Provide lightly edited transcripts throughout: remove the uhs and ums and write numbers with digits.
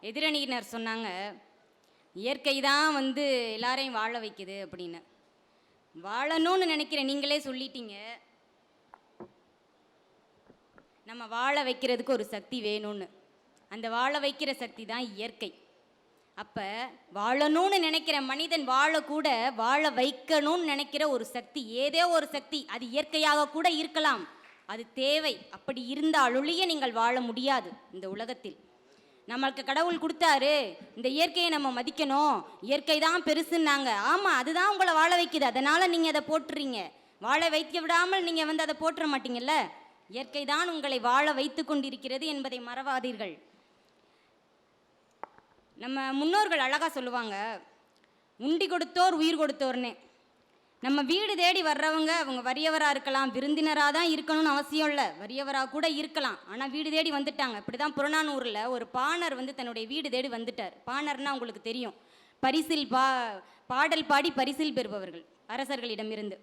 எதிரணியினர் சொன்னாங்க, இயற்கை தான் வந்து எல்லாரையும் வாழ வைக்குது அப்படின்னு. வாழணும்னு நினைக்கிற நீங்களே சொல்லிட்டீங்க, நம்ம வாழ வைக்கிறதுக்கு ஒரு சக்தி வேணும்னு. அந்த வாழ வைக்கிற சக்தி தான் இயற்கை. அப்போ வாழணும்னு நினைக்கிற மனிதன் வாழக்கூட வாழ வைக்கணும்னு நினைக்கிற ஒரு சக்தி, ஏதோ ஒரு சக்தி, அது இயற்கையாக கூட இருக்கலாம், அது தேவை. அப்படி இருந்தாலொழிய நீங்கள் வாழ முடியாது இந்த உலகத்தில். நம்மளுக்கு கடவுள் கொடுத்தாரு, இந்த இயற்கையை நம்ம மதிக்கணும், இயற்கை தான் பெருசுன்னாங்க. ஆமாம், அதுதான் உங்களை வாழ வைக்குது, அதனால் நீங்கள் அதை போட்டுறீங்க. வாழ வைக்க விடாமல் நீங்கள் வந்து அதை போட்டுற மாட்டீங்கல்ல. இயற்கை தான் உங்களை வாழ வைத்து கொண்டிருக்கிறது என்பதை மறவாதீர்கள். நம்ம முன்னோர்கள் அழகாக சொல்லுவாங்க, உண்டி கொடுத்தோர் உயிர் கொடுத்தோர்னே. நம்ம வீடு தேடி வர்றவங்க அவங்க வறியவராக இருக்கலாம், விருந்தினராக தான் இருக்கணும்னு அவசியம் இல்லை, வறியவராக கூட இருக்கலாம். ஆனால் வீடு தேடி வந்துட்டாங்க. இப்படி தான் புறநானூரில் ஒரு பாணர் வந்து தன்னுடைய வீடு தேடி வந்துட்டார். பாணர்னா உங்களுக்கு தெரியும், பரிசில் பாடல் பாடி பரிசில் பெறுபவர்கள் அரசர்களிடமிருந்து.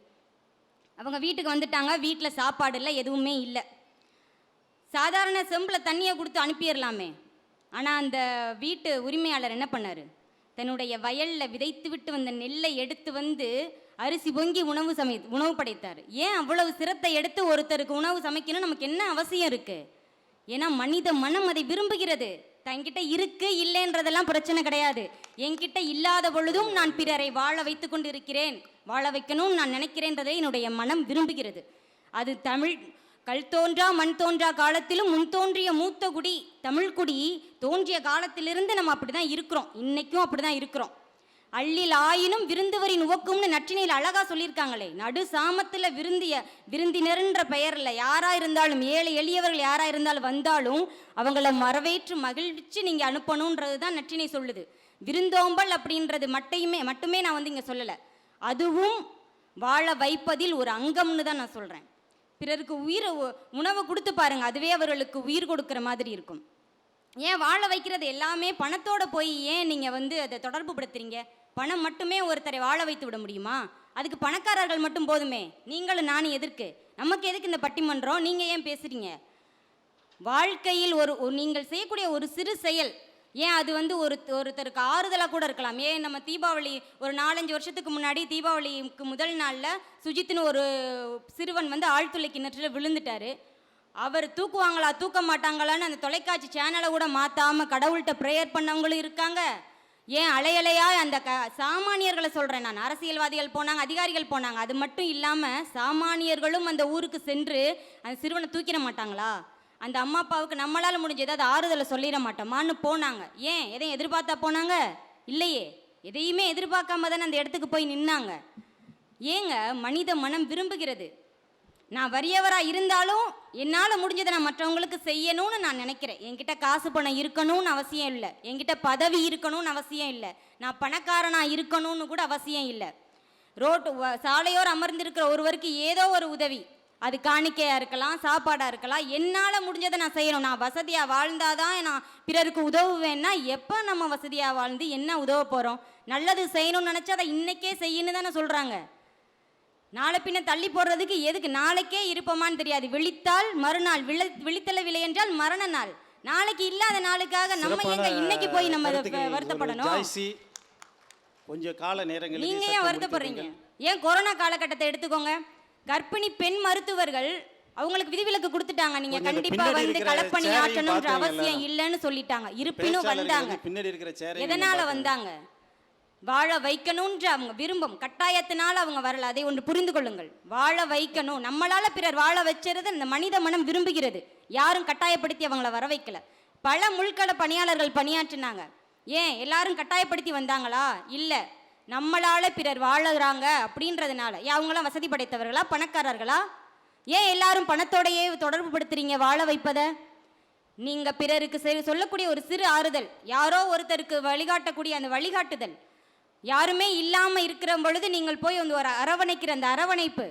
அவங்க வீட்டுக்கு வந்துட்டாங்க. வீட்டில் சாப்பாடு இல்லை, எதுவுமே இல்லை. சாதாரண செம்பில் தண்ணியை கொடுத்து அனுப்பிடலாமே. ஆனால் அந்த வீட்டு உரிமையாளர் என்ன பண்ணார், தன்னுடைய வயலில் விதைத்து விட்டு வந்த நெல்லை எடுத்து வந்து அரிசி பொங்கி உணவு படைத்தார். ஏன் அவ்வளவு சிரத்தை எடுத்து ஒருத்தருக்கு உணவு சமைக்கணும், நமக்கு என்ன அவசியம் இருக்குது? ஏன்னா மனித மனம் அதை விரும்புகிறது. தன்கிட்ட இருக்கு இல்லைன்றதெல்லாம் பிரச்சனை கிடையாது. என்கிட்ட இல்லாத பொழுதும் நான் பிறரை வாழ வைத்து கொண்டு இருக்கிறேன், வாழ வைக்கணும்னு நான் நினைக்கிறேன்றதை என்னுடைய மனம் விரும்புகிறது. அது தமிழ் கல் தோன்றா மண் தோன்றா காலத்திலும் முன் தோன்றிய மூத்த குடி தமிழ்குடி தோன்றிய காலத்திலிருந்து நம்ம அப்படி தான் இருக்கிறோம், இன்றைக்கும் அப்படி தான் இருக்கிறோம். அள்ளில் ஆயினும் விருந்துவரின் உவக்கும்னு நற்றினையில் அழகாக சொல்லியிருக்காங்களே. நடு சாமத்தில் விருந்தினர்ன்ற பெயரில் யாராக இருந்தாலும், ஏழை எளியவர்கள் யாராக இருந்தாலும் வந்தாலும் அவங்கள மறவேற்று மகிழ்ச்சி நீங்கள் அனுப்பணுன்றது தான் நற்றினை சொல்லுது. விருந்தோம்பல் அப்படின்றது மட்டுமே நான் வந்து இங்கே சொல்லலை, அதுவும் வாழ வைப்பதில் ஒரு அங்கம்னு தான் நான் சொல்கிறேன். பிறருக்கு உணவு கொடுத்து பாருங்கள், அதுவே அவர்களுக்கு உயிர் கொடுக்குற மாதிரி இருக்கும். ஏன் வாழ வைக்கிறது எல்லாமே பணத்தோடு போய் ஏன் நீங்கள் வந்து அதை தொடர்பு படுத்துறீங்க? பணம் மட்டுமே ஒருத்தரை வாழ வைத்து விட முடியுமா? அதுக்கு பணக்காரர்கள் மட்டும் போதுமே. நீங்களும் நானும் எதற்கு? நமக்கு எதுக்கு இந்த பட்டிமன்றம்? நீங்கள் ஏன் பேசுகிறீங்க? வாழ்க்கையில் நீங்கள் செய்யக்கூடிய ஒரு சிறு செயல், ஏன் அது வந்து ஒருத்தருக்கு ஆறுதலாக கூட இருக்கலாம். ஏன் நம்ம தீபாவளி ஒரு 4-5 வருஷத்துக்கு முன்னாடி தீபாவளிக்கு முதல் நாளில் சுஜித்னு ஒரு சிறுவன் வந்து ஆழ்துளை கிணற்றில் விழுந்துட்டார். அவர் தூக்குவாங்களா தூக்க மாட்டாங்களான்னு அந்த தொலைக்காட்சி சேனலை கூட மாற்றாமல் கடவுள்கிட்ட ப்ரேயர் பண்ணவங்களும் இருக்காங்க. ஏன் அலையலையா அந்த சாமானியர்களை சொல்கிறேன் நான், அரசியல்வாதிகள் போனாங்க, அதிகாரிகள் போனாங்க, அது மட்டும் இல்லாமல் சாமானியர்களும் அந்த ஊருக்கு சென்று அந்த சிறுவனை தூக்கிட மாட்டாங்களா? அந்த அம்மா அப்பாவுக்கு நம்மளால் முடிஞ்ச ஏதாவது ஆறுதலை சொல்லிட மாட்டோமான்னு போனாங்க. ஏன் எதையும் எதிர்பார்த்தா போனாங்க? இல்லையே, எதையுமே எதிர்பார்க்காம தானே அந்த இடத்துக்கு போய் நின்னாங்க. ஏங்க மனித மனம் விரும்புகிறது. நான் வறியவராக இருந்தாலும் என்னால் முடிஞ்சதை நான் மற்றவங்களுக்கு செய்யணும்னு நான் நினைக்கிறேன். என்கிட்ட காசு பணம் இருக்கணும்னு அவசியம் இல்லை, என்கிட்ட பதவி இருக்கணும்னு அவசியம் இல்லை, நான் பணக்காரனாக இருக்கணும்னு கூட அவசியம் இல்லை. சாலையோர் அமர்ந்திருக்கிற ஒருவருக்கு ஏதோ ஒரு உதவி, அது காணிக்கையாக இருக்கலாம், சாப்பாடாக இருக்கலாம், என்னால் முடிஞ்சதை நான் செய்யணும். நான் வசதியாக வாழ்ந்தாதான் நான் பிறருக்கு உதவுவேன்னா எப்போ நம்ம வசதியாக வாழ்ந்து என்ன உதவ போகிறோம்? நல்லது செய்யணும்னு நினச்சா அதை இன்றைக்கே செய்யணுன்னு தானே சொல்கிறாங்க. நாளை பின்ன தள்ளி போடுறதுக்கு எதுக்கு? நாளைக்கே இருப்போமான்னு தெரியாது. விழித்தால் மறுநாள், விழித்தல விலை என்றால் மரண நாள். நாளைக்கு இல்லாத நாளுக்காக நம்ம எங்க இன்னைக்கு போய் நம்ம வருத்தப்படணும்? கொஞ்சம் கால நேரங்கள் நீங்க ஏன் வருத்தப்படுறீங்க? ஏன் கொரோனா காலகட்டத்தை எடுத்துக்கோங்க, கர்ப்பிணி பெண் மருத்துவர்கள் அவங்களுக்கு விதிவிலக்கு கொடுத்துட்டாங்க, நீங்க கண்டிப்பா வந்து களப்பணி ஆற்றணும்ன்ற அவசியம் இல்லைன்னு சொல்லிட்டாங்க. இருப்பினும் வந்தாங்க. எதனால வந்தாங்க? வாழ வைக்கணும்ன்ற அவங்க விரும்பம், கட்டாயத்தினால் அவங்க வரல. அதை ஒன்று புரிந்து கொள்ளுங்கள். வாழ வைக்கணும், நம்மளால பிறர் வாழ வச்சுறது இந்த மனித மனம் விரும்புகிறது. யாரும் கட்டாயப்படுத்தி அவங்கள வர வைக்கல. பல முள்கள பணியாளர்கள் பணியாற்றினாங்க. ஏன் எல்லாரும் கட்டாயப்படுத்தி வந்தாங்களா? இல்லை, நம்மளால பிறர் வாழறாங்க அப்படின்றதுனால. அவங்களாம் வசதி படைத்தவர்களா, பணக்காரர்களா? ஏன் எல்லாரும் பணத்தோடையே தொடர்பு படுத்துறீங்க வாழ வைப்பதை? நீங்கள் பிறருக்கு சொல்லக்கூடிய ஒரு சிறு ஆறுதல், யாரோ ஒருத்தருக்கு வழிகாட்டக்கூடிய அந்த வழிகாட்டுதல், யாருமே இல்லாமல் இருக்கிற பொழுது நீங்கள் போய் வந்து ஒரு அரவணைக்கிற அந்த அரவணைப்பு,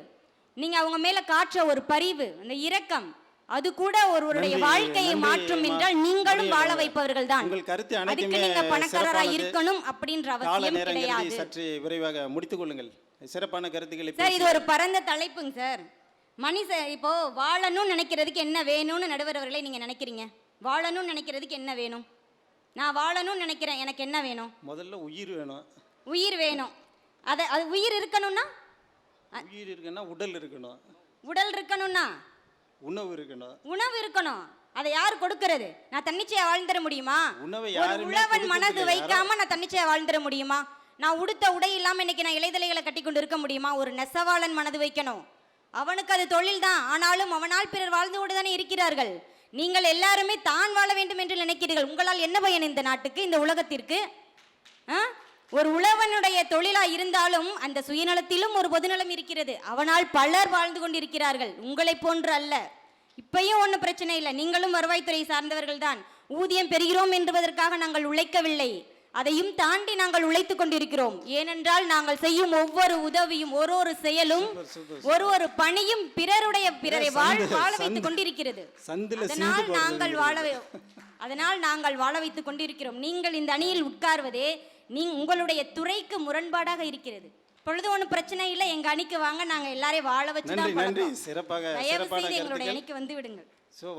நீங்கள் அவங்க மேலே காற்ற ஒரு பரிவு, அந்த இரக்கம், அது கூட ஒருவருடைய வாழ்க்கையை மாற்றும் என்றால் நீங்களும் வாழ வைப்பவர்கள் தான். அதுக்கு நீங்க பணக்காரரா இருக்கணும் அப்படின்ற அவசியம் கிடையாது. சற்று விரைவாக முடித்துக் கொள்ளுங்கள். சிறப்பான கருத்துக்களை சார், இது ஒரு பரந்த தலைப்புங்க சார். இப்போ வாழணும்னு நினைக்கிறதுக்கு என்ன வேணும்னு நடுவர் அவர்களே நீங்க நினைக்கிறீங்க? வாழணும்னு நினைக்கிறதுக்கு என்ன வேணும்? நான் வாழணும்னு நினைக்கிறேன், எனக்கு என்ன வேணும்? முதல்ல உயிர் வேணும். உயிர் வேணும். அது உயிர் இருக்கணும்னா? உயிர் இருக்குன்னா உடல் இருக்கணும். உடல் இருக்கணும்னா? உணவு இருக்கணும். உணவு இருக்கணும். அதை யார் கொடுக்கிறது? நான் தன்னிச்சையா வாழ்ந்துட முடியுமா? உணவை ஒரு யாருமே உழவன் மனது கொடுக்கறதில்ல. வைக்காம நான் தன்னிச்சையா வாழ்ந்துட முடியுமா? நான் உடுத்த உடை இல்லாம இன்னைக்கு நான் இலைதலைகளை கட்டி கொண்டு இருக்க முடியுமா? ஒரு நெசவாளன் மனது வைக்கணும். அவனுக்கு அது தொழில் தான். ஆனாலும் அவனால் பிறர் வாழ்ந்து கொண்டு தானே இருக்கிறார்கள். நீங்கள் எல்லாருமே தான் வாழ வேண்டும் என்று நினைக்கிறீர்கள். உங்களால் என்ன பயன் இந்த நாட்டுக்கு, இந்த உலகத்திற்கு? ஒரு உழவனுடைய தொழிலா இருந்தாலும் அந்த சுயநலத்திலும் ஒரு பொதுநலம் இருக்கிறது. அவனால் பலர் வாழ்ந்து கொண்டிருக்கிறார்கள், உங்களை போன்று அல்ல. இப்பயும் ஒன்றும் பிரச்சனை இல்லை, நீங்களும் வருவாய்த்துறை சார்ந்தவர்கள் தான். ஊதியம் பெறுகிறோம் என்பதற்காக நாங்கள் உழைக்கவில்லை, அதையும் தாண்டி நாங்கள் உழைத்துக் கொண்டிருக்கிறோம். ஏனென்றால் நாங்கள் செய்யும் ஒவ்வொரு உதவியும், ஒரு செயலும், ஒரு பணியும் பிறரை வாழ வைத்துக் கொண்டிருக்கிறது. அதனால் நாங்கள் வாழ வைத்துக் கொண்டிருக்கிறோம். நீங்கள் இந்த அணியில் உட்கார்வதே உங்களுடைய துறைக்கு முரண்பாடாக இருக்கிறது. பொழுது ஒன்றும் பிரச்சனை இல்லை, எங்க அணிக்கு வாங்க, நாங்க எல்லாரையும் வாழ வச்சு தான் பழக்கம். தயவு செய்து எங்களுடைய அணிக்கு வந்து விடுங்கள்.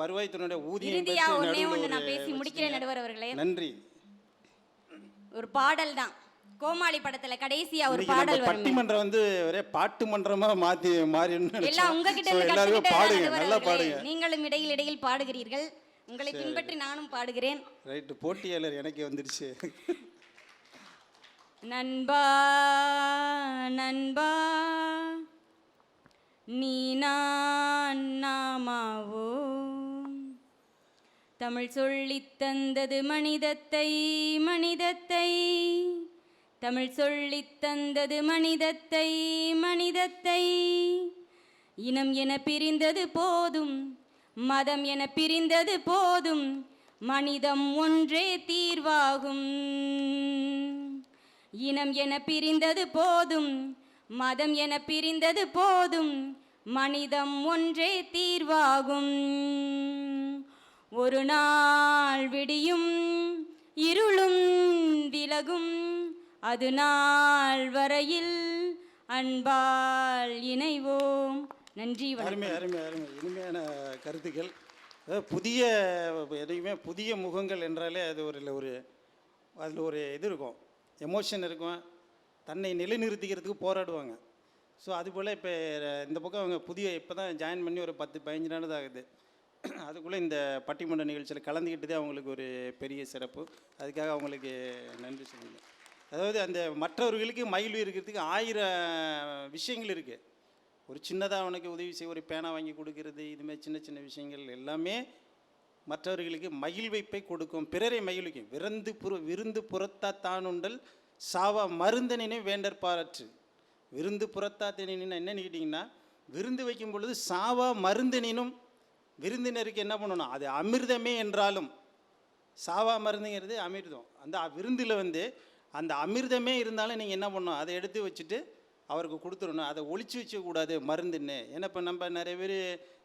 வருவாய்த்துறையுடைய ஊதியம் இறுதியா ஒண்ணே ஒன்று நான் பேசி முடிக்கிறேன் நடுவர் அவர்களே. நன்றி. ஒரு பாடல் தான், கோமாளி படத்துல கடைசியா ஒரு பாடல் வரும். பட்டிமன்றம் வந்து ஒரே பாட்டு மன்றமா மாறி எல்லாம் உங்ககிட்ட இருந்து கத்துக்கிட்டே. நீங்களும் இடையில் பாடுகிறீர்கள், உங்களை பின்பற்றி நானும் பாடுகிறேன். ரைட், போட்டியாளர் எனக்கு வந்துருச்சு. நண்பா நண்பா நீ நான் நாமாவோ, தமிழ் சொல்லித் தந்தது மனிதத்தை, மனிதத்தை, தமிழ் சொல்லித் தந்தது மனிதத்தை, மனிதத்தை. இனம் என பிரிந்தது போதும், மதம் என பிரிந்தது போதும், மனிதம் ஒன்றே தீர்வாகும். இனம் என பிரிந்தது போதும், மதம் என பிரிந்தது போதும், மனிதம் ஒன்றே தீர்வாகும். ஒரு நாள் விடியும், இருளும் விலகும், அது நாள் வரையில் அன்பால் இணைவோம். நன்றி. அருமை அருமை அருமை, இனிமையான கருத்துக்கள். புதிய எதையுமே புதிய முகங்கள் என்றாலே அது அதில் ஒரு இது இருக்கும், எமோஷன் இருக்கும், தன்னை நிலைநிறுத்திக்கிறதுக்கு போராடுவாங்க. ஸோ அதுபோல் இப்போ இந்த பக்கம் அவங்க இப்போ தான் ஜாயின் பண்ணி ஒரு 10-15 நாள் தான் ஆகுது. அதுக்குள்ளே இந்த பட்டிமன்ற நிகழ்ச்சியில் கலந்துக்கிட்டதே அவங்களுக்கு ஒரு பெரிய சிறப்பு. அதுக்காக அவங்களுக்கு நன்றி சொல்லுங்க. அதாவது அந்த மற்றவர்களுக்கு மகிழ்வு இருக்கிறதுக்கு 1000 விஷயங்கள் இருக்குது. ஒரு சின்னதாக அவனுக்கு உதவி செய்ய, ஒரு பேனா வாங்கி கொடுக்கறது, இதுமாதிரி சின்ன சின்ன விஷயங்கள் எல்லாமே மற்றவர்களுக்கு மகிழ்வைப்பை கொடுக்கும், பிறரை மகிழ்விக்கும். விருந்து புறத்தாத்தானுண்டல் சாவா மருந்தனினை வேண்டற்பாரற்று. விருந்து புறத்தாத்தினா என்னன்னு கேட்டிங்கன்னா, விருந்து வைக்கும் பொழுது சாவா மருந்தனினும் விருந்தினருக்கு என்ன பண்ணணும், அது அமிர்தமே என்றாலும், சாவா மருந்துங்கிறது அமிர்தம். அந்த விருந்தில் அந்த அமிர்தமே இருந்தாலும் நீங்கள் என்ன பண்ணணும், அதை எடுத்து வச்சுட்டு அவருக்கு கொடுத்துடணும். அதை ஒழிச்சு வச்சக்கூடாது மருந்துன்னு. ஏன்னா இப்போ நம்ம நிறைய பேர்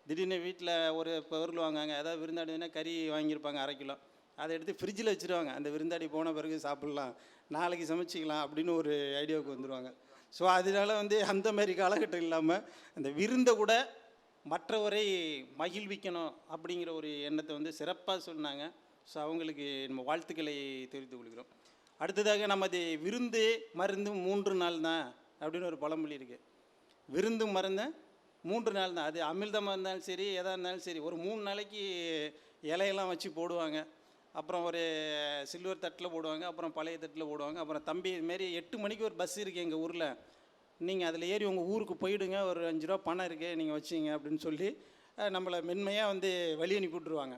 திடீர்னு வீட்டில் ஒரு பொருள் வாங்குவாங்க, அதாவது விருந்தாடினா கறி வாங்கியிருப்பாங்க 1/2 கிலோ, அதை எடுத்து ஃப்ரிட்ஜில் வச்சுருவாங்க. அந்த விருந்தாடி போன பிறகு சாப்பிட்லாம், நாளைக்கு சமைச்சிக்கலாம் அப்படின்னு ஒரு ஐடியாவுக்கு வந்துடுவாங்க. ஸோ அதனால அந்த மாதிரி காலகட்டம் இல்லாமல் அந்த விருந்தை கூட மற்றவரை மகிழ்விக்கணும் அப்படிங்கிற ஒரு எண்ணத்தை சிறப்பாக சொன்னாங்க. ஸோ அவங்களுக்கு நம்ம வாழ்த்துக்களை தெரிவித்துக் கொள்கிறோம். அடுத்ததாக நமது விருந்து மருந்து 3 நாள் தான் அப்படின்னு ஒரு பழமொழி இருக்குது. விருந்து மருந்து 3 நாள் தான். அது அமிர்தமாக இருந்தாலும் சரி, எதாக இருந்தாலும் சரி, ஒரு 3 நாளைக்கு இலையெல்லாம் வச்சு போடுவாங்க. அப்புறம் ஒரு சில்வர் தட்டில் போடுவாங்க, அப்புறம் பழைய தட்டில் போடுவாங்க. அப்புறம் தம்பி இதுமாரி 8 மணிக்கு ஒரு பஸ் இருக்குது எங்கள் ஊரில், நீங்கள் அதில் ஏறி உங்கள் ஊருக்கு போயிடுங்க, ஒரு 5 ரூபா பணம் இருக்குது நீங்கள் வச்சிங்க அப்படின்னு சொல்லி நம்மளை மென்மையாக வழி அனுப்பி விட்ருவாங்க.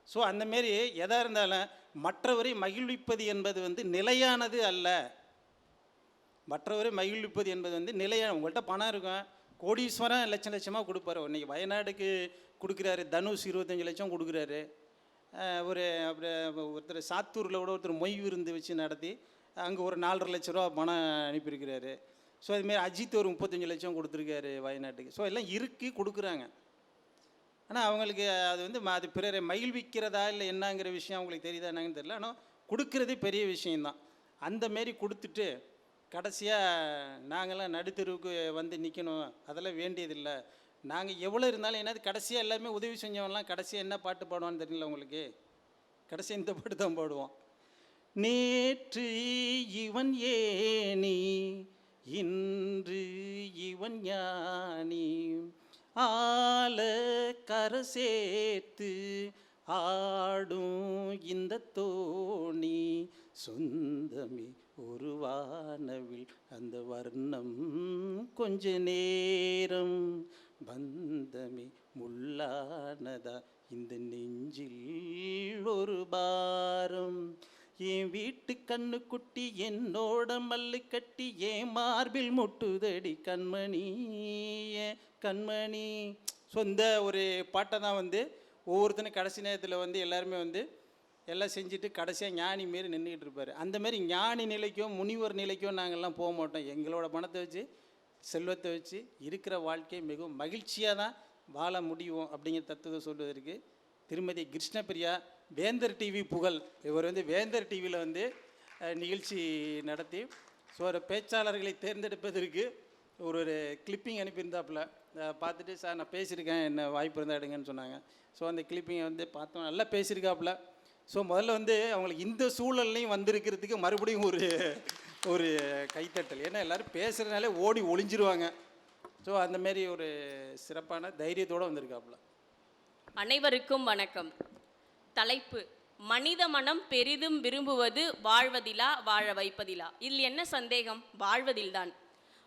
ஸோ அந்தமாரி எதாக இருந்தாலும் மற்றவரை மகிழ்விப்பது என்பது நிலையானது அல்ல. மற்றவரை மகிழ்விப்பது என்பது நிலையான, உங்கள்கிட்ட பணம் இருக்கும், கோடீஸ்வரன் லட்சமாக கொடுப்பாரு. இன்றைக்கி வயநாடுக்கு கொடுக்குறாரு, தனுஷ் 25 லட்சம் கொடுக்குறாரு. ஒருத்தர் சாத்தூரில் கூட ஒருத்தர் மொய் விருந்து வச்சு நடத்தி அங்கே ஒரு 4.5 லட்ச ரூபா பணம் அனுப்பியிருக்கிறாரு. ஸோ அதுமாரி அஜித் ஒரு 35 லட்சம் கொடுத்துருக்காரு வயநாட்டுக்கு. ஸோ எல்லாம் இருக்குது, கொடுக்குறாங்க. ஆனால் அவங்களுக்கு அது பிறரை மகிழ்விக்கிறதா இல்லை என்னங்கிற விஷயம் அவங்களுக்கு தெரியுதா என்னங்கன்னு தெரியல. ஆனால் கொடுக்குறதே பெரிய விஷயந்தான். அந்தமாரி கொடுத்துட்டு கடைசியாக நாங்கள்லாம் நடுத்தருவுக்கு நிற்கணும், அதெல்லாம் வேண்டியதில்லை, நாங்கள் எவ்வளோ இருந்தாலும் என்னது கடைசியாக எல்லாருமே உதவி செஞ்சவங்கலாம் கடைசியாக என்ன பாட்டு பாடுவான்னு தெரியல உங்களுக்கு, கடைசியாக இந்த பாட்டு தான் பாடுவோம். நேற்று இவன் ஏனி இன்று இவன் ஞானி ஆல கரை சேர்த்து ஆடும் இந்த தோணி சொந்தமே ஒரு வானவில் அந்த வர்ணம் கொஞ்ச நேரம் பந்தமே முள்ளானதா இந்த நெஞ்சில் ஒரு பாரம் என் வீட்டு கண்ணு குட்டி என்னோட மல்லு கட்டி என் மார்பில் முட்டுதடி கண்மணி ஏன் கண்மணி. சொந்த ஒரு பாட்டை தான் வந்து ஒவ்வொருத்தனும் கடைசி நேரத்தில் வந்து எல்லாருமே வந்து எல்லாம் செஞ்சுட்டு கடைசியாக ஞானி மாரி நின்றுக்கிட்டு இருப்பார். அந்தமாரி ஞானி நிலைக்கோ முனிவர் நிலைக்கோ நாங்கள்லாம் போக மாட்டோம். எங்களோட பணத்தை வச்சு செல்வத்தை வச்சு இருக்கிற வாழ்க்கையை மிகவும் மகிழ்ச்சியாக தான் வாழ முடியும் அப்படிங்கிற தத்துவத்தை சொல்வதற்கு திருமதி கிருஷ்ணபிரியா வேந்தர் டிவி புகழ் இவர் வந்து வேந்தர் டிவியில் வந்து நிகழ்ச்சி நடத்தி ஸோ ஒரு பேச்சாளர்களை தேர்ந்தெடுப்பதற்கு ஒரு கிளிப்பிங் அனுப்பியிருந்தாப்புல பார்த்துட்டு சார் நான் பேசியிருக்கேன் என்ன வாய்ப்பு இருந்தால் எடுங்கன்னு சொன்னாங்க. ஸோ அந்த கிளிப்பிங்கை வந்து பார்த்தோம் நல்லா பேசியிருக்காப்புல. ஸோ முதல்ல வந்து அவங்களுக்கு இந்த சூழல்லையும் வந்திருக்கிறதுக்கு மறுபடியும் ஒரு கைத்தட்டல். ஏன்னா எல்லோரும் பேசுகிறதுனாலே ஓடி ஒளிஞ்சிருவாங்க. ஸோ அந்தமாரி ஒரு சிறப்பான தைரியத்தோடு வந்திருக்காப்புல. அனைவருக்கும் வணக்கம். தலைப்பு மனித மனம் பெரிதும் விரும்புவது வாழ்வதிலா வாழ வைப்பதிலா. இதில் என்ன சந்தேகம்? வாழ்வதில்தான்.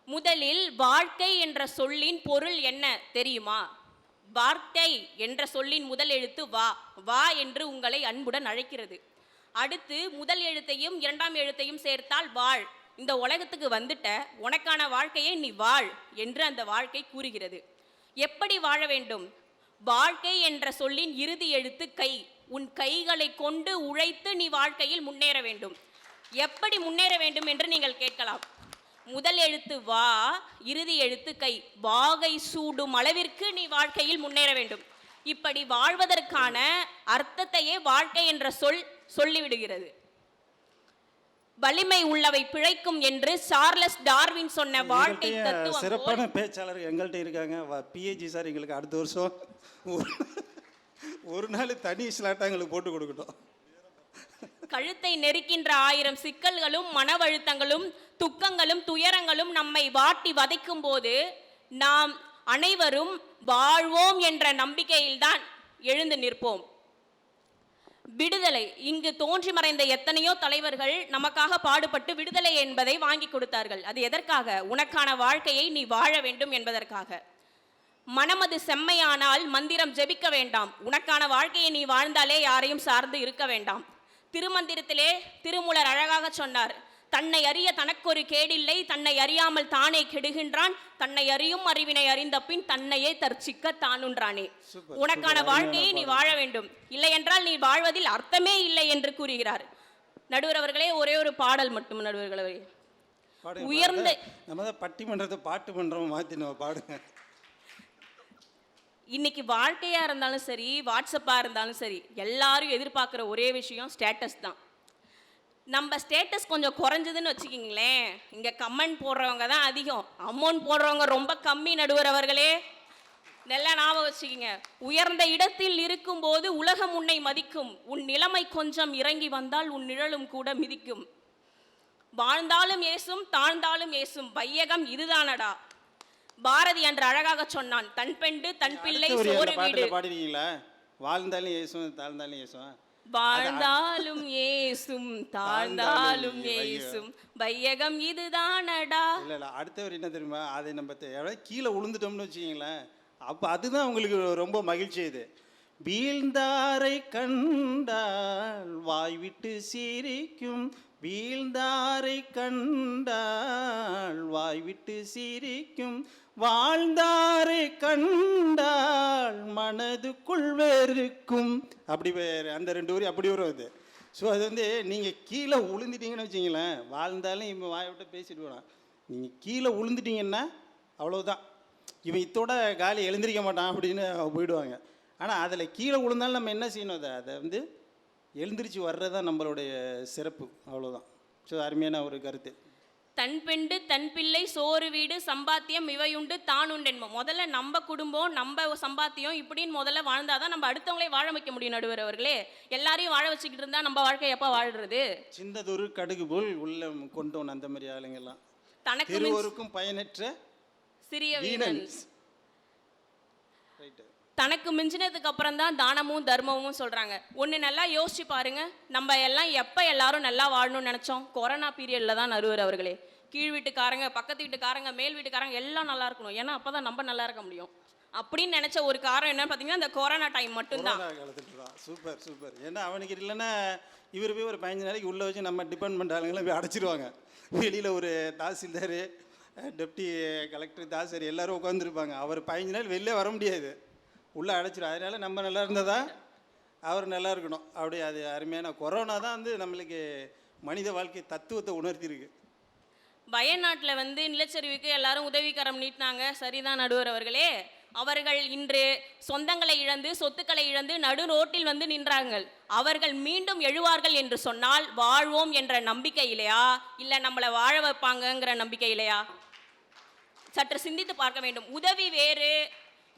முதலில் வாழ்க்கை என்ற சொல்லின் பொருள் என்ன தெரியுமா? வார்த்தை என்ற சொல்லின் முதல் எழுத்து வா. வா என்று உங்களை அன்புடன் அழைக்கிறது. அடுத்து முதல் எழுத்தையும் இரண்டாம் எழுத்தையும் சேர்த்தால் வாழ். இந்த உலகத்துக்கு வந்துட்ட, உனக்கான வாழ்க்கையை நீ வாழ் என்று அந்த வாழ்க்கை கூறுகிறது. எப்படி வாழ வேண்டும்? வாழ்க்கை என்ற சொல்லின் இறுதி எழுத்து கை. உன் கைகளை கொண்டு உழைத்து நீ வாழ்க்கையில் முன்னேற வேண்டும். எப்படி முன்னேற வேண்டும் என்று நீங்கள் கேட்கலாம். முதல் எழுத்து வா, இறுதி எழுத்து கை. வாகை சூடும் அளவிற்கு நீ வாழ்க்கையில் முன்னேற வேண்டும். இப்படி வாழ்வதற்கான அர்த்தத்தையே வாழ்க்கை என்ற சொல் சொல்லிவிடுகிறது. வலிமை உள்ளவை பிழைக்கும் என்று சார்லஸ் டார்வின் சொன்ன வாழ்க்கை தத்துவம். சிறப்பான பேச்சாளர் எங்கள்கிட்ட இருக்காங்க. பிஏஜி சார் எங்களுக்கு அடுத்த வருஷம் ஒரு நாள் தனி ஸ்லாட்டாக எங்களுக்கு போட்டு கொடுக்கட்டும். கழுத்தை நெருக்கின்ற 1000 சிக்கல்களும் மனவழுத்தங்களும் துக்கங்களும் துயரங்களும் நம்மை வாட்டி வதைக்கும் போது நாம் அனைவரும் வாழ்வோம் என்ற நம்பிக்கையில்தான் எழுந்து நிற்போம். விடுதலை. இங்கு தோன்றி மறைந்த எத்தனையோ தலைவர்கள் நமக்காக பாடுபட்டு விடுதலை என்பதை வாங்கி கொடுத்தார்கள். அது எதற்காக? உனக்கான வாழ்க்கையை நீ வாழ வேண்டும் என்பதற்காக. மனமது செம்மையானால் மந்திரம் ஜெபிக்க வேண்டாம். உனக்கான வாழ்க்கையை நீ வாழ்ந்தாலே யாரையும் சார்ந்து இருக்க வேண்டாம். திருமந்திரத்திலே திருமூலர் அழகாக சொன்னார், தன்னை அறிய தனக்கொரு கேடில்லை, தன்னை அறியாமல் தானே கெடுகின்றான், தன்னை அறியும் அறிவினை அறிந்த பின் தன்னையே தற்சிக்க தானுன்றானே. உனக்கான வாழ்க்கையை நீ வாழ வேண்டும், இல்லை என்றால் நீ வாழ்வதில் அர்த்தமே இல்லை என்று கூறுகிறார். நடுவர் அவர்களே, ஒரே ஒரு பாடல் மட்டும். நடுவர்களே, உயர்ந்த நம்ம பட்டிமன்றத்தை பாட்டு மன்றம் மாற்றி நம்ம பாடுங்க. இன்னைக்கு வாழ்க்கையா இருந்தாலும் சரி, வாட்ஸ்அப்பா இருந்தாலும் சரி, எல்லாரும் எதிர்பார்க்குற ஒரே விஷயம் ஸ்டேட்டஸ் தான். நம்ம ஸ்டேட்டஸ் கொஞ்சம் குறைஞ்சதுன்னு வச்சுக்கிங்களேன், இங்கே கமெண்ட் போடுறவங்க தான் அதிகம், அமௌண்ட் போடுறவங்க ரொம்ப கம்மி. நடுவர் அவர்களே, நல்லா ஞாபகம் வச்சுக்கிங்க. உயர்ந்த இடத்தில் இருக்கும்போது உலகம் உன்னை மதிக்கும். உன் நிலைமை கொஞ்சம் இறங்கி வந்தால் உன் நிழலும் கூட மிதிக்கும். வாழ்ந்தாலும் ஏசும், தாழ்ந்தாலும் ஏசும், வையகம் இதுதானடா. பாரதி என்று அழகாக சொன்னான், தன் பெண்டு தன் பிள்ளை சோறு வீடு. பாடுறீங்களா? வாழ்ந்தாலும் ஏசும் தாழ்ந்தாலும் ஏசும், வாழ்ந்தாலும் ஏசும் தாழ்ந்தாலும் ஏசும், வையகம் இதுதானடா. இல்லை அடுத்தவர் என்ன தெரியுமா? அதை நம்ம கீழே விழுந்துட்டோம்னு வச்சுக்கிங்களேன், அப்போ அதுதான் உங்களுக்கு ரொம்ப மகிழ்ச்சி. இது வீழ்ந்தாரை கண்டால் வாய் விட்டு சிரிக்கும், வீழ்ந்தாரை கண்டால் வாய் விட்டு சிரிக்கும், வாழ்ந்தாரை கண்டால் மனதுக்குள் வெறுக்கும். அப்படி அந்த 2 வரி அப்படி வரும் அது. ஸோ அது வந்து நீங்கள் கீழே விழுந்துட்டீங்கன்னு வச்சிங்களேன், வாழ்ந்தாலும் இவன் வாயை விட்டு பேசிட்டு போனான். நீங்கள் கீழே விழுந்துட்டீங்கன்னா அவ்வளோதான், இவன் இத்தோட காலி எழுந்திரிக்க மாட்டான் அப்படின்னு போயிடுவாங்க. ஆனால் அதில் கீழே விழுந்தாலும் நம்ம என்ன செய்யணும்? அதை வந்து எழுந்திரிச்சு வர்றது தான் நம்மளுடைய சிறப்பு. அவ்வளோதான். ஸோ அருமையான ஒரு கருத்து. தன் பெண்டு தன் பிள்ளை சோறு வீடு சம்பாத்தியம் இவையுண்டு தான் உண்டென்போம். முதல்ல நம்ம குடும்பம் நம்ம சம்பாத்தியம் இப்படின்னு முதல்ல வாழ்ந்தாதான் நம்ம அடுத்தவங்களே வாழ வைக்க முடியும். நடுவர் அவர்களே, எல்லாரையும் வாழ வச்சுக்கிட்டு இருந்தா நம்ம வாழ்க்கை எப்போ வாழ்றது? சின்னதொரு கடுகு போல் உள்ள கொண்டோன் அந்த மாதிரி ஆளுங்கெல்லாம் தனக்கு திருவருக்கும் பயனற்ற சிறிய வீணன். வீணன். தனக்கு மிஞ்சினதுக்கு அப்புறம் தான் தானமும் தர்மமும் சொல்றாங்க. ஒன்று நல்லா யோசிச்சு பாருங்க, நம்ம எல்லாம் எப்போ எல்லாரும் நல்லா வாழணும்னு நினைச்சோம்? கொரோனா பீரியட்ல தான். நடுவர் அவர்களே, கீழ் வீட்டுக்காரங்க, பக்கத்து வீட்டுக்காரங்க, மேல் வீட்டுக்காரங்க எல்லாம் நல்லா இருக்கணும், ஏன்னா அப்பதான் நம்ம நல்லா இருக்க முடியும் அப்படின்னு நினைச்ச ஒரு காரணம் என்னன்னு பார்த்தீங்கன்னா இந்த கொரோனா டைம் மட்டும்தான். காலத்துக்கு தான். Super super. ஏன்னா அவனுக்கு இல்லைன்னா இவர் போய் ஒரு 15 நாளைக்கு உள்ளே வச்சு நம்ம டிபார்ட்மெண்ட் ஆளுங்களாம் போய் அடைச்சிருவாங்க. வெளியில் ஒரு தாசில்தார், டெப்டி கலெக்டர், தாசர் எல்லாரும் உட்காந்துருப்பாங்க. அவர் 15 நாள் வெளிலே வர முடியாது, உள்ளே அடைச்சிடும். அதனால் நம்ம நல்லா இருந்ததா அவர் நல்லா இருக்கணும். அப்படி அது அருமையான கொரோனா தான் வந்து நம்மளுக்கு மனித வாழ்க்கை தத்துவத்தை உணர்த்திருக்கு. வயநாட்டில் வந்து நிலச்சரிவுக்கு எல்லாரும் உதவிக்கரம் நீட்டினாங்க, சரிதான் நடுவர் அவர்களே. அவர்கள் இன்று சொந்தங்களை இழந்து சொத்துக்களை இழந்து நடு ரோட்டில் வந்து நின்றார்கள். அவர்கள் மீண்டும் எழுவார்கள் என்று சொன்னால் வாழ்வோம் என்ற நம்பிக்கை இல்லையா, இல்லை நம்மளை வாழ வைப்பாங்கங்கிற நம்பிக்கை இல்லையா? சற்று சிந்தித்து பார்க்க வேண்டும். உதவி வேறு,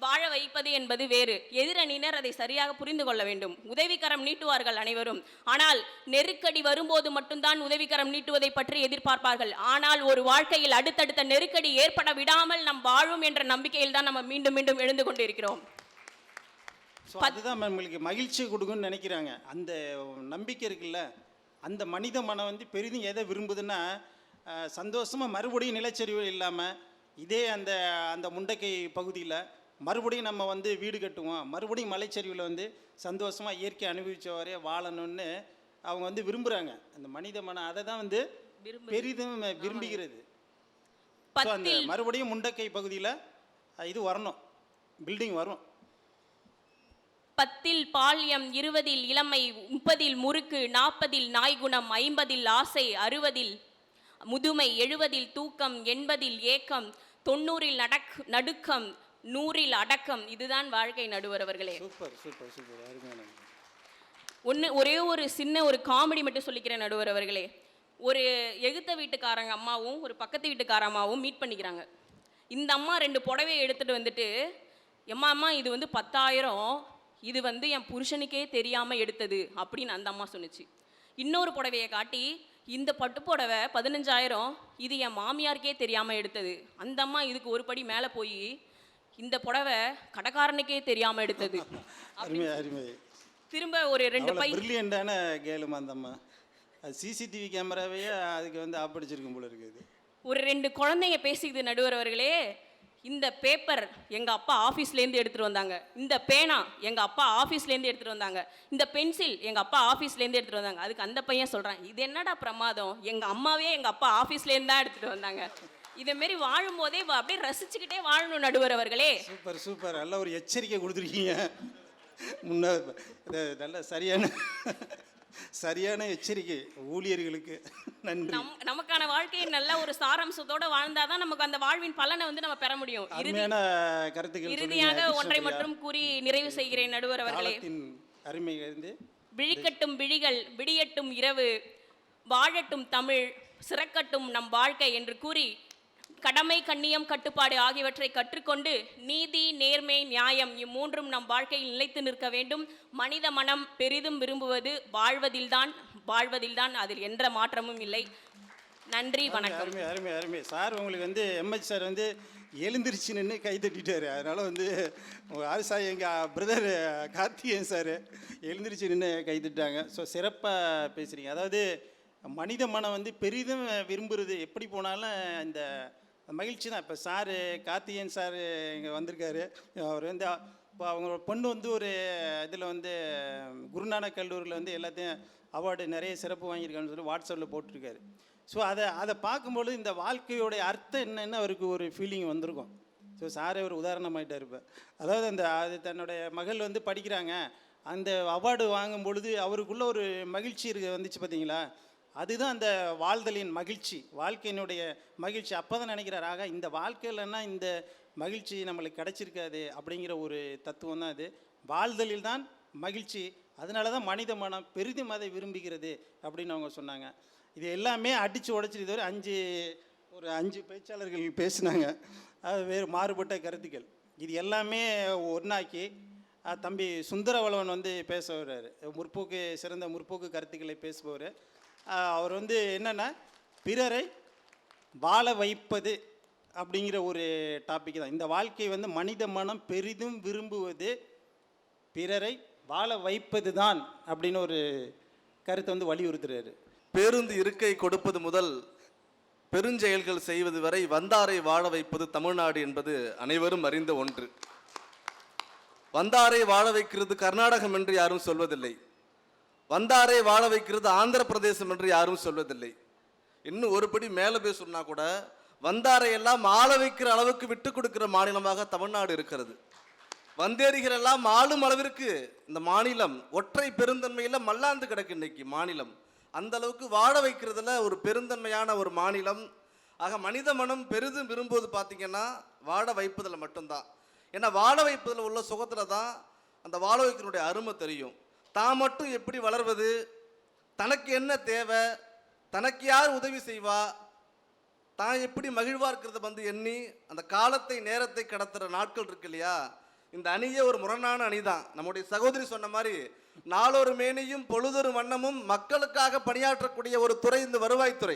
வாழ வைப்பது என்பது வேறு. எதிரணியினர் அதை சரியாக புரிந்து கொள்ள வேண்டும். உதவிக்கரம் நீட்டுவார்கள் அனைவரும், ஆனால் நெருக்கடி வரும்போது மட்டும்தான் உதவிக்கரம் நீட்டுவதை பற்றி எதிர்பார்ப்பார்கள். ஆனால் ஒரு வாழ்க்கையில் அடுத்தடுத்த நெருக்கடி ஏற்பட விடாமல் நம் வாழும் என்ற நம்பிக்கையில் தான் நம்ம மீண்டும் மீண்டும் எழுந்து கொண்டு இருக்கிறோம். அதுதான் நம்மளுக்கு மகிழ்ச்சி கொடுக்குன்னு நினைக்கிறாங்க. அந்த நம்பிக்கை இருக்குல்ல, அந்த மனித மனம் வந்து பெரிதும் எதை விரும்புதுன்னா சந்தோஷமாக மறுபடியும் நிலச்சரிவு இல்லாமல் இதே அந்த அந்த முண்டக்கை பகுதியில் மறுபடியும் நம்ம வந்து வீடு கட்டுவோம், மறுபடியும் மலைச்சரிவில் வந்து சந்தோஷமாக இயற்கை அனுபவிச்சவரே வாழணும்னு அவங்க வந்து விரும்புகிறாங்க. அந்த மனித மனம் அதை தான் வந்து பெரிதும் விரும்புகிறது. அந்த மறுபடியும் முண்டக்கை பகுதியில் இது வரணும், பில்டிங் வரும். 10 பால்யம், 20 இளமை, 30 முறுக்கு, 40 நாய்குணம், 50 ஆசை, 60 முதுமை, 70 தூக்கம், 80 ஏக்கம், 90 நடுக்கம், 100 அடக்கம். இதுதான் வாழ்க்கை நடுவர் அவர்களே. சூப்பர் சூப்பர் சூப்பர், அருமையான. ஒரே ஒரு சின்ன ஒரு காமெடி மட்டும் சொல்லிக்கிறேன் நடுவர் அவர்களே. ஒரு எகுத்த வீட்டுக்காரங்க அம்மாவும் ஒரு பக்கத்து வீட்டுக்கார அம்மாவும் மீட் பண்ணிக்கிறாங்க. இந்த அம்மா 2 புடவையை எடுத்துகிட்டு வந்துட்டு, அம்மா இது வந்து 10,000, இது வந்து என் புருஷனுக்கே தெரியாமல் எடுத்தது அப்படின்னு அந்த அம்மா சொன்னிச்சு. இன்னொரு புடவையை காட்டி, இந்த பட்டு புடவை 15,000, இது என் மாமியாருக்கே தெரியாமல் எடுத்தது. அந்த அம்மா இதுக்கு ஒரு படி மேலே போய், இந்த புடவை கடைக்காரனுக்கே தெரியாமல் எடுத்தது. அருமை அருமை. திரும்ப ஒரு 2 பை பிரில்லியண்டான கேளுமா அந்த அம்மா. அது சிசிடிவி கேமராவையே அதுக்கு வந்து ஆப்படிச்சிருக்கும் போல இருக்குது. ஒரு 2 குழந்தைங்க பேசிக்குது நடுவர் அவர்களே. இந்த பேப்பர் எங்கள் அப்பா ஆஃபீஸ்லேருந்து எடுத்துகிட்டு வந்தாங்க, இந்த பேனா எங்கள் அப்பா ஆஃபீஸ்லேருந்து எடுத்துகிட்டு வந்தாங்க, இந்த பென்சில் எங்கள் அப்பா ஆஃபீஸ்லேருந்து எடுத்துகிட்டு வந்தாங்க. அதுக்கு அந்த பையன் சொல்கிறான், இது என்னடா பிரமாதம், எங்கள் அம்மாவே எங்கள் அப்பா ஆஃபீஸ்லேருந்து தான் எடுத்துகிட்டு வந்தாங்க. இதேமாரி வாழும்போதே அப்படியே ரசிச்சுக்கிட்டே வாழணும் நடுவர் அவர்களே. சூப்பர் சூப்பர், நல்ல ஒரு எச்சரிக்கை கொடுத்துருக்கீங்க. முன்ன நல்ல சரியான எச்சரிக்கை ஊழியர்களுக்கு. நன்றி. நமக்கான வாழ்க்கையை நல்ல ஒரு சாராம்சத்தோட வாழ்ந்தாதான் நமக்கு அந்த வாழ்வின் பலனை வந்து நம்ம பெற முடியும். இறுதியாக ஒன்றை மட்டும் கூறி நிறைவு செய்கிறேன் நடுவர் அவர்களே. அருமை இருந்து விழிக்கட்டும் விழிகள், விடியட்டும் இரவு, வாழட்டும் தமிழ், சிறக்கட்டும் நம் வாழ்க்கை என்று கூறி, கடமை, கண்ணியம், கட்டுப்பாடு ஆகியவற்றை கற்றுக்கொண்டு நீதி, நேர்மை, நியாயம் இம்மூன்றும் நம் வாழ்க்கையில் நிலைத்து நிற்க வேண்டும். மனித மனம் பெரிதும் விரும்புவது வாழ்வதில்தான், அதில் எந்த மாற்றமும் இல்லை. நன்றி, வணக்கம். அருமை அருமை அருமை. சார் உங்களுக்கு வந்து எம்ஹெச் சார் வந்து எழுந்திருச்சு நின்று கை தட்டிட்டாரு. அதனால வந்து ஆரிசா எங்கள் பிரதர் கார்த்திகேயன் சார் எழுந்திருச்சு நின்று கை தட்டாங்க. ஸோ சிறப்பாக பேசுகிறீங்க. அதாவது மனித மனம் வந்து பெரிதும் விரும்புகிறது எப்படி போனாலும் இந்த மகிழ்ச்சி தான். இப்போ சாரு கார்த்திகேயன் சார் இங்கே வந்திருக்காரு. அவர் வந்து இப்போ அவங்களோட பொண்ணு வந்து ஒரு இதில் வந்து குருநானக் கல்லூரியில் வந்து எல்லாத்தையும் அவார்டு நிறைய சிறப்பு வாங்கியிருக்கான்னு சொல்லி வாட்ஸ்அப்பில் போட்டிருக்காரு. ஸோ அதை பார்க்கும்பொழுது இந்த வாழ்க்கையோடைய அர்த்தம் என்னன்னு அவருக்கு ஒரு ஃபீலிங் வந்திருக்கும். ஸோ சாரே ஒரு உதாரணமாயிட்டார். இப்போ அதாவது அது தன்னுடைய மகள் வந்து படிக்கிறாங்க, அந்த அவார்டு வாங்கும் பொழுது அவருக்குள்ளே ஒரு மகிழ்ச்சி வந்துச்சு பார்த்தீங்களா? அதுதான் அந்த வாழ்தலின் மகிழ்ச்சி, வாழ்க்கையினுடைய மகிழ்ச்சி. அப்போ தான் நினைக்கிறார், ஆக இந்த வாழ்க்கையிலன்னா இந்த மகிழ்ச்சி நம்மளுக்கு கிடைச்சிருக்காது அப்படிங்கிற ஒரு தத்துவம் தான் அது. வாழ்தலில் தான் மகிழ்ச்சி, அதனால தான் மனித மனம் பெரிதும் அதை விரும்புகிறது அப்படின்னு அவங்க சொன்னாங்க. இது எல்லாமே அடித்து உடைச்சி இதுவரை 5 ஒரு 5 பேச்சாளர்கள் பேசினாங்க. அது வேறு மாறுபட்ட கருத்துக்கள். இது எல்லாமே ஒன்றாக்கி தம்பி சுந்தரவளவன் வந்து பேச வர்றாரு. முற்போக்கு சிறந்த முற்போக்கு கருத்துக்களை பேசுபவர். அவர் வந்து என்னென்னா பிறரை வாழ வைப்பது அப்படிங்கிற ஒரு டாபிக் தான். இந்த வாழ்க்கை வந்து மனித மனம் பெரிதும் விரும்புவது பிறரை வாழ வைப்பது தான் அப்படின்னு ஒரு கருத்தை வந்து வலியுறுத்துறாரு. பேருந்து இருக்கை கொடுப்பது முதல் பெருஞ்செயல்கள் செய்வது வரை வந்தாரை வாழ வைப்பது தமிழ்நாடு என்பது அனைவரும் அறிந்த ஒன்று. வந்தாரை வாழ வைக்கிறது கர்நாடகம் என்று யாரும் சொல்வதில்லை. வந்தாரை வாழ வைக்கிறது ஆந்திர பிரதேசம் என்று யாரும் சொல்வதில்லை. இன்னும் ஒருபடி மேலே போய் சொன்னா கூட வந்தாரை எல்லாம் ஆள வைக்கிற அளவுக்கு விட்டு கொடுக்கிற மாநிலமாக தமிழ்நாடு இருக்கிறது. வந்தேரிகள் எல்லாம் ஆளும் அளவிற்கு இந்த மாநிலம் ஒற்றை பெருந்தன்மையில் மல்லாந்து கிடக்கு இன்னைக்கு மாநிலம். அந்த அளவுக்கு வாழ வைக்கிறதுல ஒரு பெருந்தன்மையான ஒரு மாநிலம். ஆக மனித மனம் பெரிதும் விரும்புவது பார்த்தீங்கன்னா வாழ வைப்பதில் மட்டும்தான். ஏன்னா வாழ வைப்பதில் உள்ள சுகத்தில் தான் அந்த வாழ வைக்கிறனுடைய அருமை தெரியும். தான் மட்டும் எப்படி வளர்வது, தனக்கு என்ன தேவை, தனக்கு யார் உதவி செய்வா, தான் எப்படி மகிழ்வா இருக்கிறத வந்து எண்ணி அந்த காலத்தை நேரத்தை கடத்துகிற நாட்கள் இருக்கு இல்லையா. இந்த அணியே ஒரு முரணான அணி தான். நம்முடைய சகோதரி சொன்ன மாதிரி நாளொரு மேனியும் பொழுதொரு வண்ணமும் மக்களுக்காக பணியாற்றக்கூடிய ஒரு துறை இந்த வருவாய்த்துறை.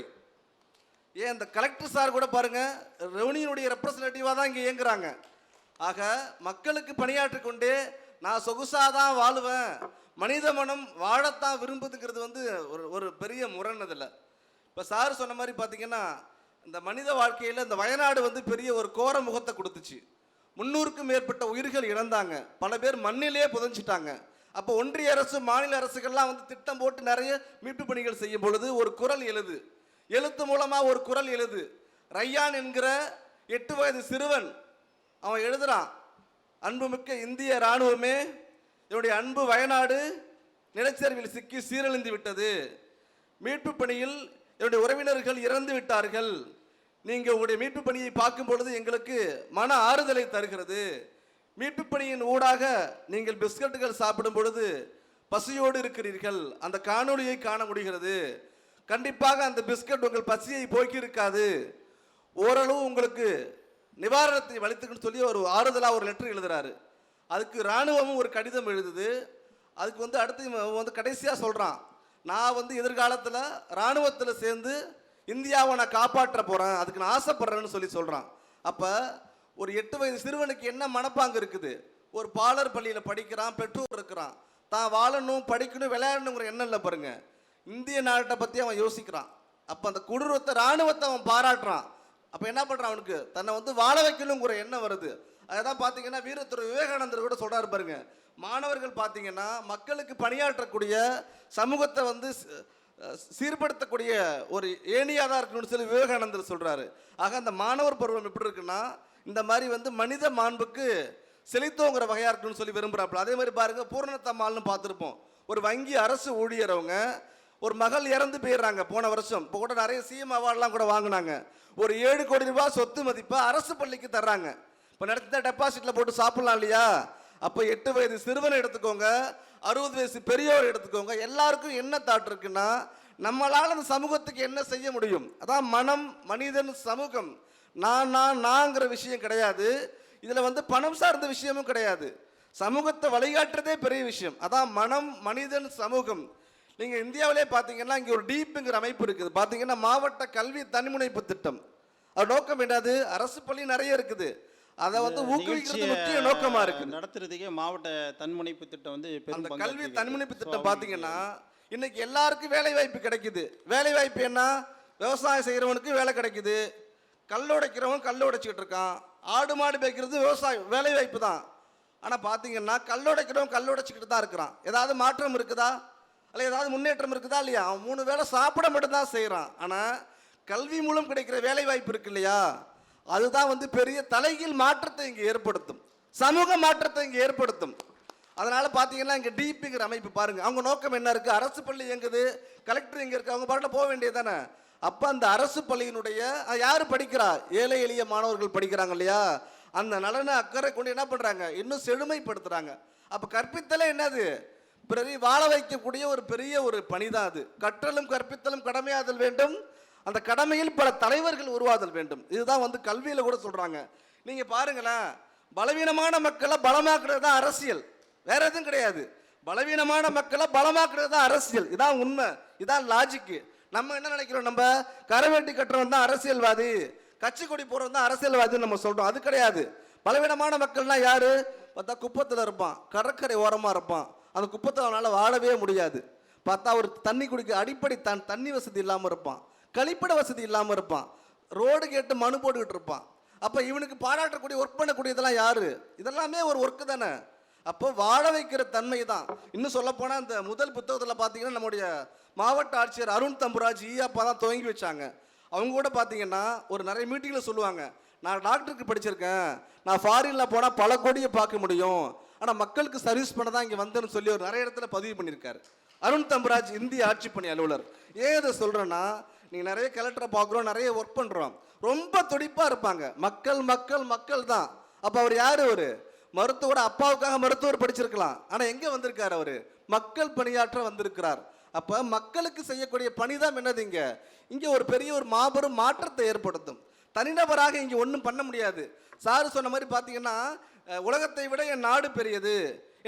ஏன் இந்த கலெக்டர் சார் கூட பாருங்க ரெவன்யூனுடைய ரெப்ரசன்டேட்டிவாக தான் இங்கே இயங்குறாங்க. ஆக மக்களுக்கு பணியாற்றி கொண்டே நான் சொகுசாதான் வாழுவேன், மனித மனம் வாழத்தான் விரும்புதுங்கிறது வந்து ஒரு பெரிய முரண் அதில். இப்போ சார் சொன்ன மாதிரி பார்த்தீங்கன்னா இந்த மனித வாழ்க்கையில் இந்த வயநாடு வந்து பெரிய ஒரு கோர முகத்தை கொடுத்துச்சு. 300க்கும் மேற்பட்ட உயிர்கள் இழந்தாங்க. பல பேர் மண்ணிலே புதைஞ்சிட்டாங்க. அப்போ ஒன்றிய அரசு மாநில அரசுகள்லாம் வந்து திட்டம் போட்டு நிறைய மீட்பு பணிகள் செய்யும் பொழுது ஒரு குரல் எழுத்து மூலமாக ஒரு குரல் எழுது. ரையான் என்கிற 8 வயது சிறுவன் அவன் எழுதுறான், அன்புமிக்க இந்திய இராணுவமே, என்னுடைய அன்பு வயநாடு நிலச்சரிவில் சிக்கி சீரழிந்து விட்டது. மீட்பு பணியில் என்னுடைய உறவினர்கள் இறந்து விட்டார்கள். நீங்கள் உங்களுடைய மீட்பு பணியை பார்க்கும் பொழுது எங்களுக்கு மன ஆறுதலை தருகிறது. மீட்பு பணியின் ஊடாக நீங்கள் பிஸ்கட்டுகள் சாப்பிடும் பொழுது பசியோடு இருக்கிறீர்கள். அந்த காணொளியை காண முடிகிறது. கண்டிப்பாக அந்த பிஸ்கட் உங்கள் பசியை போக்கி இருக்காது, ஓரளவு உங்களுக்கு நிவாரணத்தை வலித்துக்குன்னு சொல்லி ஒரு ஆறுதலாக ஒரு லெட்டர் எழுதுறாரு. அதுக்கு இராணுவமும் ஒரு கடிதம் எழுதுது. அதுக்கு வந்து அடுத்து வந்து கடைசியாக சொல்கிறான், நான் வந்து எதிர்காலத்தில் இராணுவத்தில் சேர்ந்து இந்தியாவை நான் காப்பாற்ற போகிறேன், அதுக்கு நான் ஆசைப்படுறேன்னு சொல்லி சொல்கிறான். அப்போ ஒரு 8 வயது சிறுவனுக்கு என்ன மனப்பாங்கு இருக்குது? ஒரு பாலர் பள்ளியில் படிக்கிறான், பெற்றோர் இருக்கிறான், தான் வாழணும், படிக்கணும், விளையாடணுங்கிற எண்ணம் இல்லை பாருங்க. இந்திய நாட்டை பற்றி அவன் யோசிக்கிறான். அப்போ அந்த கொடூரத்தை இராணுவத்தை அவன் பாராட்டுறான். அப்போ என்ன பண்ணுறான், அவனுக்கு தன்னை வந்து வாழ வைக்கணுங்கிற எண்ணம் வருது. அதுதான் பார்த்தீங்கன்னா வீரத்துறை விவேகானந்தர் கூட சொல்கிறாரு பாருங்க, மாணவர்கள் பார்த்தீங்கன்னா மக்களுக்கு பணியாற்றக்கூடிய சமூகத்தை வந்து சீர்படுத்தக்கூடிய ஒரு ஏணியாக தான் இருக்கணும்னு சொல்லி விவேகானந்தர் சொல்கிறாரு. ஆக அந்த மாணவர் பருவம் எப்படி இருக்குன்னா இந்த மாதிரி வந்து மனித மாண்புக்கு செழித்தோங்கிற வகையாக இருக்கணும்னு சொல்லி விரும்புகிறாப்புல. அதே மாதிரி பாருங்கள், பூர்ணத்தம்மாள்னு பார்த்துருப்போம். ஒரு வங்கி அரசு ஊழியரவங்க ஒரு மகள் இறந்து போயிடுறாங்க போன வருஷம். இப்போ கூட நிறைய சிஎம் அவார்டெலாம் கூட வாங்கினாங்க. ஒரு 7 கோடி ரூபாய் சொத்து மதிப்பை அரசு பள்ளிக்கு தர்றாங்க. இப்போ நடத்த டெபாசிட்டில் போட்டு சாப்பிட்லாம் இல்லையா. அப்போ 8 வயது சிறுவனை எடுத்துக்கோங்க, 60 வயசு பெரியவர் எடுத்துக்கோங்க, எல்லாருக்கும் என்ன தாட் இருக்குன்னா நம்மளால் அந்த சமூகத்துக்கு என்ன செய்ய முடியும். அதான் மனம், மனிதன், சமூகம். நான்ங்கிற விஷயம் கிடையாது. இதில் வந்து பணம் சார்ந்த விஷயமும் கிடையாது. சமூகத்தை வழிகாட்டுறதே பெரிய விஷயம். அதான் மனம், மனிதன், சமூகம். நீங்கள் இந்தியாவிலே பார்த்தீங்கன்னா இங்கே ஒரு டீப்புங்கிற அமைப்பு இருக்குது. பார்த்தீங்கன்னா மாவட்ட கல்வி தனிமுனைப்பு திட்டம். அது நோக்கம் என்னது? அரசு பள்ளி நிறைய இருக்குது, அதை வந்து ஊக்குவிக்கிறது முக்கிய நோக்கமாக இருக்குது. நடத்துறதுக்கே மாவட்ட தன்முனைப்பு திட்டம் வந்து அந்த கல்வி தன்முனைப்பு திட்டம் பார்த்தீங்கன்னா இன்னைக்கு எல்லாருக்கும் வேலை வாய்ப்பு கிடைக்குது. வேலை வாய்ப்பு என்ன? விவசாயம் செய்கிறவனுக்கு வேலை கிடைக்குது, கல் உடைக்கிறவன் கல் உடைச்சிக்கிட்டு இருக்கான், ஆடு மாடு மேய்க்கிறது விவசாயம் வேலை வாய்ப்பு தான். ஆனால் பார்த்தீங்கன்னா கல் உடைக்கிறவன் கல் உடைச்சிக்கிட்டு தான் இருக்கிறான். ஏதாவது மாற்றம் இருக்குதா, அல்ல ஏதாவது முன்னேற்றம் இருக்குதா இல்லையா? அவன் 3 வேளை சாப்பிட மட்டும்தான் செய்கிறான். ஆனால் கல்வி மூலம் கிடைக்கிற வேலை வாய்ப்பு இருக்கு இல்லையா, அதுதான் வந்து பெரிய தலைகீழ் மாற்றத்தை இங்கே ஏற்படுத்தும், சமூக மாற்றத்தை இங்கே ஏற்படுத்தும். அதனால பார்த்தீங்கன்னா இங்கே டிபிங்கிற அமைப்பு பாருங்க, அவங்க நோக்கம் என்ன இருக்குது? அரசு பள்ளி எங்குது, கலெக்டர் எங்கே இருக்குது, அவங்க பாட்டில் போக வேண்டியது தானே. அப்போ அந்த அரசு பள்ளியினுடைய யார் படிக்கிறா? ஏழை எளிய மாணவர்கள் படிக்கிறாங்க இல்லையா, அந்த நலனை அக்கறை கொண்டு என்ன பண்ணுறாங்க, இன்னும் செழுமைப்படுத்துகிறாங்க. அப்போ கற்பித்தலே என்னது? பிறரை வாழ வைக்கக்கூடிய ஒரு பெரிய ஒரு பணி தான் அது. கற்றலும் கற்பித்தலும் கடமையாதல் வேண்டும். அந்த கடமை கடமையில் பல தலைவர்கள் உருவாதல் வேண்டும். இதுதான் வந்து கல்வியில கூட சொல்றாங்க. நீங்க பாருங்களேன், பலவீனமான மக்களை பலமாக்குறது தான் அரசியல், வேற எதுவும் கிடையாது. பலவீனமான மக்களை பலமாக்குறது தான் அரசியல். இதான் உண்மை, இதான் லாஜிக்கு. நம்ம என்ன நினைக்கிறோம், நம்ம கரவேட்டி கட்டுறவன் தான் அரசியல்வாதி, கட்சி கொடி போறவன் தான் அரசியல்வாதின்னு நம்ம சொல்றோம். அது கிடையாது. பலவீனமான மக்கள்னா யாரு பார்த்தா குப்பத்தில் இருப்பான், கடற்கரை ஓரமாக இருப்பான், அந்த குப்பத்தில் அவனால் வாழவே முடியாது. பார்த்தா ஒரு தண்ணி குடிக்க அடிப்படை தண்ணி வசதி இல்லாமல் இருப்பான், கழிப்பிட வசதி இல்லாமல் இருப்பான், ரோடு கேட்டு மனு போட்டுக்கிட்டு இருப்பான். அப்போ இவனுக்கு பாராட்டக்கூடிய ஒர்க் பண்ணக்கூடியதெல்லாம் யாரு? இதெல்லாமே ஒரு ஒர்க்கு தானே. அப்போ வாழ வைக்கிற தன்மை தான். இன்னும் சொல்ல போனால் இந்த முதல் புத்தகத்தில் பார்த்தீங்கன்னா நம்முடைய மாவட்ட ஆட்சியர் அருண் தம்புராஜ் ஈயாப்பா தான் துவங்கி வச்சாங்க. அவங்க கூட பார்த்தீங்கன்னா ஒரு நிறைய மீட்டிங்கில் சொல்லுவாங்க, நான் டாக்டருக்கு படிச்சிருக்கேன், நான் ஃபாரினில் போனால் பல கோடியை பார்க்க முடியும், ஆனால் மக்களுக்கு சர்வீஸ் பண்ண தான் இங்கே வந்தேன்னு சொல்லி ஒரு நிறைய இடத்துல பதிவு பண்ணியிருக்காரு அருண் தம்புராஜ், இந்திய ஆட்சி பணி அலுவலர். ஏன் இதை சொல்கிறேன்னா, நீங்கள் நிறைய கலெக்டரை பார்க்குறோம், நிறைய ஒர்க் பண்ணுறோம், ரொம்ப துடிப்பாக இருப்பாங்க. மக்கள் மக்கள் மக்கள் தான். அப்போ அவர் யார்? ஒரு மருத்துவர், அப்பாவுக்காக மருத்துவர் படிச்சிருக்கலாம், ஆனால் எங்கே வந்திருக்கார்? அவர் மக்கள் பணியாற்ற வந்திருக்கிறார். அப்போ மக்களுக்கு செய்யக்கூடிய பணி தான் என்னது இங்கே ஒரு பெரிய ஒரு மாபெரும் மாற்றத்தை ஏற்படுத்தும். தனிநபராக இங்கே ஒன்றும் பண்ண முடியாது. சார் சொன்ன மாதிரி பார்த்தீங்கன்னா, உலகத்தை விட என் நாடு பெரியது,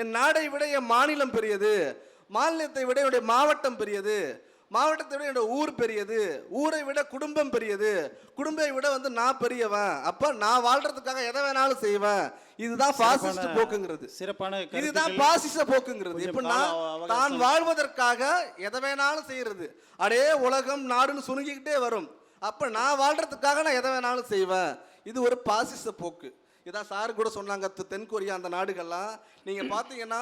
என் நாடை விட என் மாநிலம் பெரியது, மாநிலத்தை விட என்னுடைய மாவட்டம் பெரியது, மாவட்டத்தை விட என்னோட ஊர் பெரியது, ஊரை விட குடும்பம் பெரியது, குடும்பத்தை விட வந்து நான் பெரியவன், அப்போ நான் வாழ்றதுக்காக எதை வேணாலும் செய்வேன். இதுதான் பாசிஸ்ட் போக்குங்கிறது. சிறப்பான இதுதான் பாசிச போக்குங்கிறது. எப்படின்னா, தான் வாழ்வதற்காக எதை வேணாலும் செய்யறது. அடே உலகம் நாடுன்னு சுருங்கிக்கிட்டே வரும். அப்ப நான் வாழ்றதுக்காக நான் எதை வேணாலும் செய்வேன். இது ஒரு பாசிச போக்கு. இதான் சார் கூட சொன்னாங்க, தென்கொரியா அந்த நாடுகள்லாம் நீங்க பாத்தீங்கன்னா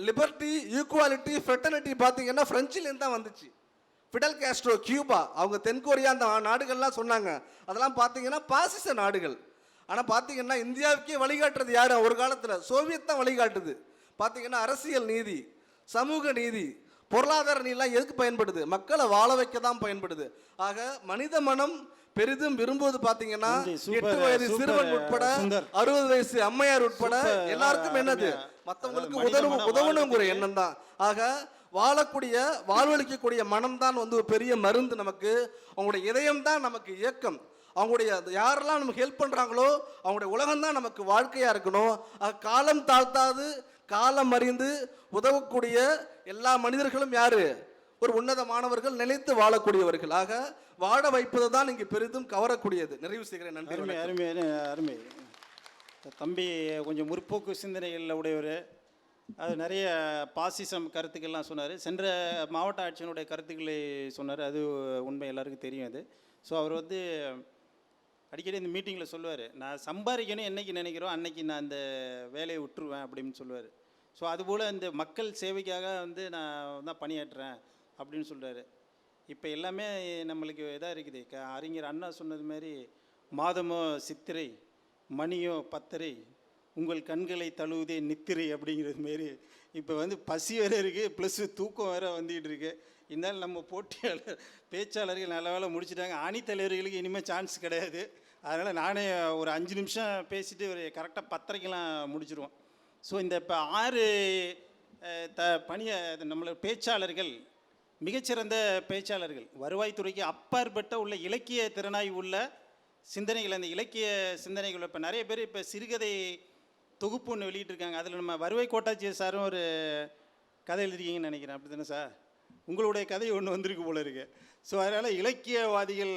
லிபர்ட்டி, ஈக்குவாலிட்டி, ஃப்ரெட்டர்னிட்டி பாத்தீங்கன்னா பிரெஞ்சிலேருந்து தான் வந்துச்சு. ஃபிடல் காஸ்ட்ரோ, கியூபா, அவங்க தென்கொரியா அந்த நாடுகள்லாம் சொன்னாங்க. அதெல்லாம் பார்த்தீங்கன்னா பாசிச நாடுகள். ஆனால் பார்த்தீங்கன்னா இந்தியாவுக்கே வழிகாட்டுறது யார்? ஒரு காலத்தில் சோவியத் தான் வழிகாட்டுது. பார்த்தீங்கன்னா அரசியல் நீதி, சமூக நீதி, பொருளாதார நீதிலாம் எதுக்கு பயன்படுது? மக்களை வாழ வைக்க தான் பயன்படுது. ஆக மனித மனம் பெரிதும் விரும்புவது பார்த்தீங்கன்னா 8 வயது சிறுவன் உட்பட 60 வயசு அம்மையார் உட்பட எல்லாருக்கும் என்னது? மற்றவங்களுக்கு உதவணுங்கிற எண்ணம் தான். ஆக வாழக்கூடிய வாழ்வழிக்கக்கூடிய மனம்தான் வந்து ஒரு பெரிய மருந்து நமக்கு. அவங்களுடைய இதயம் தான் நமக்கு இயக்கம். அவங்களுடைய யாரெல்லாம் நமக்கு ஹெல்ப் பண்ணுறாங்களோ அவங்களுடைய உலகம் தான் நமக்கு வாழ்க்கையாக இருக்கணும். காலம் தாழ்த்தாது காலம் அறிந்து உதவக்கூடிய எல்லா மனிதர்களும் யாரு? ஒரு உன்னதமானவர்கள், நிலைத்து வாழக்கூடியவர்கள். ஆக வாழ வைப்பது தான் இங்கே பெரிதும் கவரக்கூடியது. நிறைவு செய்கிறேன். நன்றி. அருமை அருமை அருமை. தம்பி கொஞ்சம் முற்போக்கு சிந்தனைகளில் உடையவர். அது நிறைய பாசிசம் கருத்துக்கள்லாம் சொன்னார். சென்ற மாவட்ட ஆட்சியினுடைய கருத்துக்களை சொன்னார். அது உண்மை, எல்லாருக்கும் தெரியும் அது. ஸோ அவர் வந்து அடிக்கடி இந்த மீட்டிங்கில் சொல்லுவார், நான் சம்பாதிக்கணும் என்னைக்கு நினைக்கிறோம் அன்னைக்கு நான் அந்த வேலையை விட்டுருவேன் அப்படின்னு சொல்லுவார். ஸோ அதுபோல் இந்த மக்கள் சேவைக்காக வந்து நான் தான் பணியாற்றுறேன் அப்படின்னு சொல்கிறாரு. இப்போ எல்லாமே நம்மளுக்கு இதாக இருக்குது. அறிஞர் அண்ணா சொன்னது மாதிரி, மாதமோ சித்திரை, மணியோ பத்தரை, உங்கள் கண்களை தழுவுதே நித்திரை அப்படிங்கிறது மாரி இப்போ வந்து பசி வேறு இருக்குது, ப்ளஸ்ஸு தூக்கம் வேறு வந்துக்கிட்டு இருக்குது. இருந்தாலும் நம்ம போட்டியாளர் பேச்சாளர்கள் நல்ல வேலை முடிச்சுட்டாங்க. அணித்தலைவர்களுக்கு இனிமேல் சான்ஸ் கிடையாது. அதனால் நானே ஒரு 5 நிமிஷம் பேசிட்டு ஒரு கரெக்டாக 10:30க்கெல்லாம் முடிச்சிடுவோம். ஸோ இந்த இப்போ 6 நம்மளோட பேச்சாளர்கள் மிகச்சிறந்த பேச்சாளர்கள், வருவாய்த்துறைக்கு அப்பாற்பட்ட உள்ள இலக்கிய திறனாய் உள்ள சிந்தனைகள், அந்த இலக்கிய சிந்தனைகள். இப்போ நிறைய பேர் இப்போ சிறுகதை தொகுப்பு ஒன்று வெளியிட்டிருக்காங்க. அதில் நம்ம வருவாய் கோட்டாட்சியர் சாரும் ஒரு கதை எழுதிருக்கீங்கன்னு நினைக்கிறேன். அப்படி தானே சார்? உங்களுடைய கதை ஒன்று வந்திருக்கு போல இருக்கு. ஸோ அதனால் இலக்கியவாதிகள்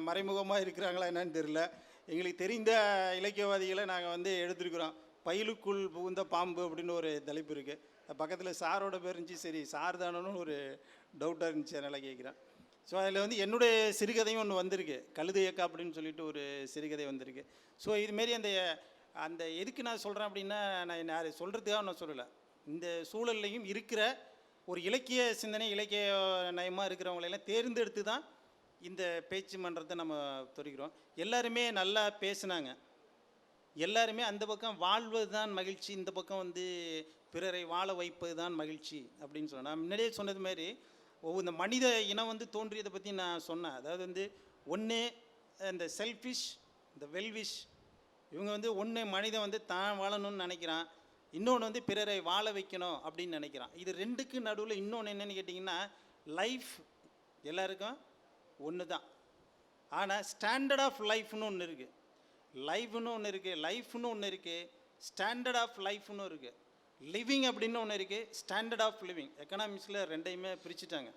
மறைமுகமாக இருக்கிறாங்களா என்னன்னு தெரியல. எங்களுக்கு தெரிந்த இலக்கியவாதிகளை நாங்கள் வந்து எடுத்துருக்குறோம். பயிலுக்குள் புகுந்த பாம்பு அப்படின்னு ஒரு தலைப்பு இருக்குது. பக்கத்தில் சாரோட பேர் இருந்துச்சு. சரி, சார் தானோன்னு ஒரு டவுட்டாக இருந்துச்சு, அதனால் கேட்குறேன். ஸோ அதில் வந்து என்னுடைய சிறுகதையும் ஒன்று வந்திருக்கு, கழுது இயக்கா அப்படின்னு சொல்லிட்டு ஒரு சிறுகதை வந்திருக்கு. ஸோ இதுமாரி அந்த எதுக்கு நான் சொல்கிறேன் அப்படின்னா, நான் யார் சொல்கிறதுக்காக நான் சொல்லலை, இந்த சூழல்லையும் இருக்கிற ஒரு இலக்கிய சிந்தனை, இலக்கிய நயமாக இருக்கிறவங்களெல்லாம் தேர்ந்தெடுத்து தான் இந்த பேச்சு மன்றத்தை நம்ம தொடர்கிறோம். எல்லாருமே நல்லா பேசுனாங்க. எல்லாருமே அந்த பக்கம் வாழ்வது தான் மகிழ்ச்சி, இந்த பக்கம் வந்து பிறரை வாழ வைப்பது தான் மகிழ்ச்சி அப்படின்னு சொன்னேன். நான் முன்னாடியே சொன்னது மாதிரி இந்த மனித இனம் வந்து தோன்றியதை பற்றி நான் சொன்னேன். அதாவது வந்து ஒன்று இந்த செல்ஃபிஷ், இந்த வெல்விஷ், இவங்க வந்து ஒன்று மனிதன் வந்து தான் வாழணும்னு நினைக்கிறான், இன்னொன்று வந்து பிறரை வாழ வைக்கணும் அப்படின்னு நினைக்கிறான். இது ரெண்டுக்கு நடுவில் இன்னொன்று என்னென்னு கேட்டிங்கன்னா, லைஃப் எல்லாருக்கும் ஒன்று தான். ஆனால் ஸ்டாண்டர்ட் ஆஃப் லைஃப்னு ஒன்று இருக்குது, லைஃப்னு ஒன்று இருக்குது, லைஃப்னு ஒன்று இருக்குது, ஸ்டாண்டர்ட் ஆஃப் லைஃப்னு இருக்குது, லிவிங் அப்படின்னு ஒன்று இருக்குது, ஸ்டாண்டர்ட் ஆஃப் லிவிங். எக்கனாமிக்ஸில் ரெண்டையுமே பிரிச்சுட்டாங்க.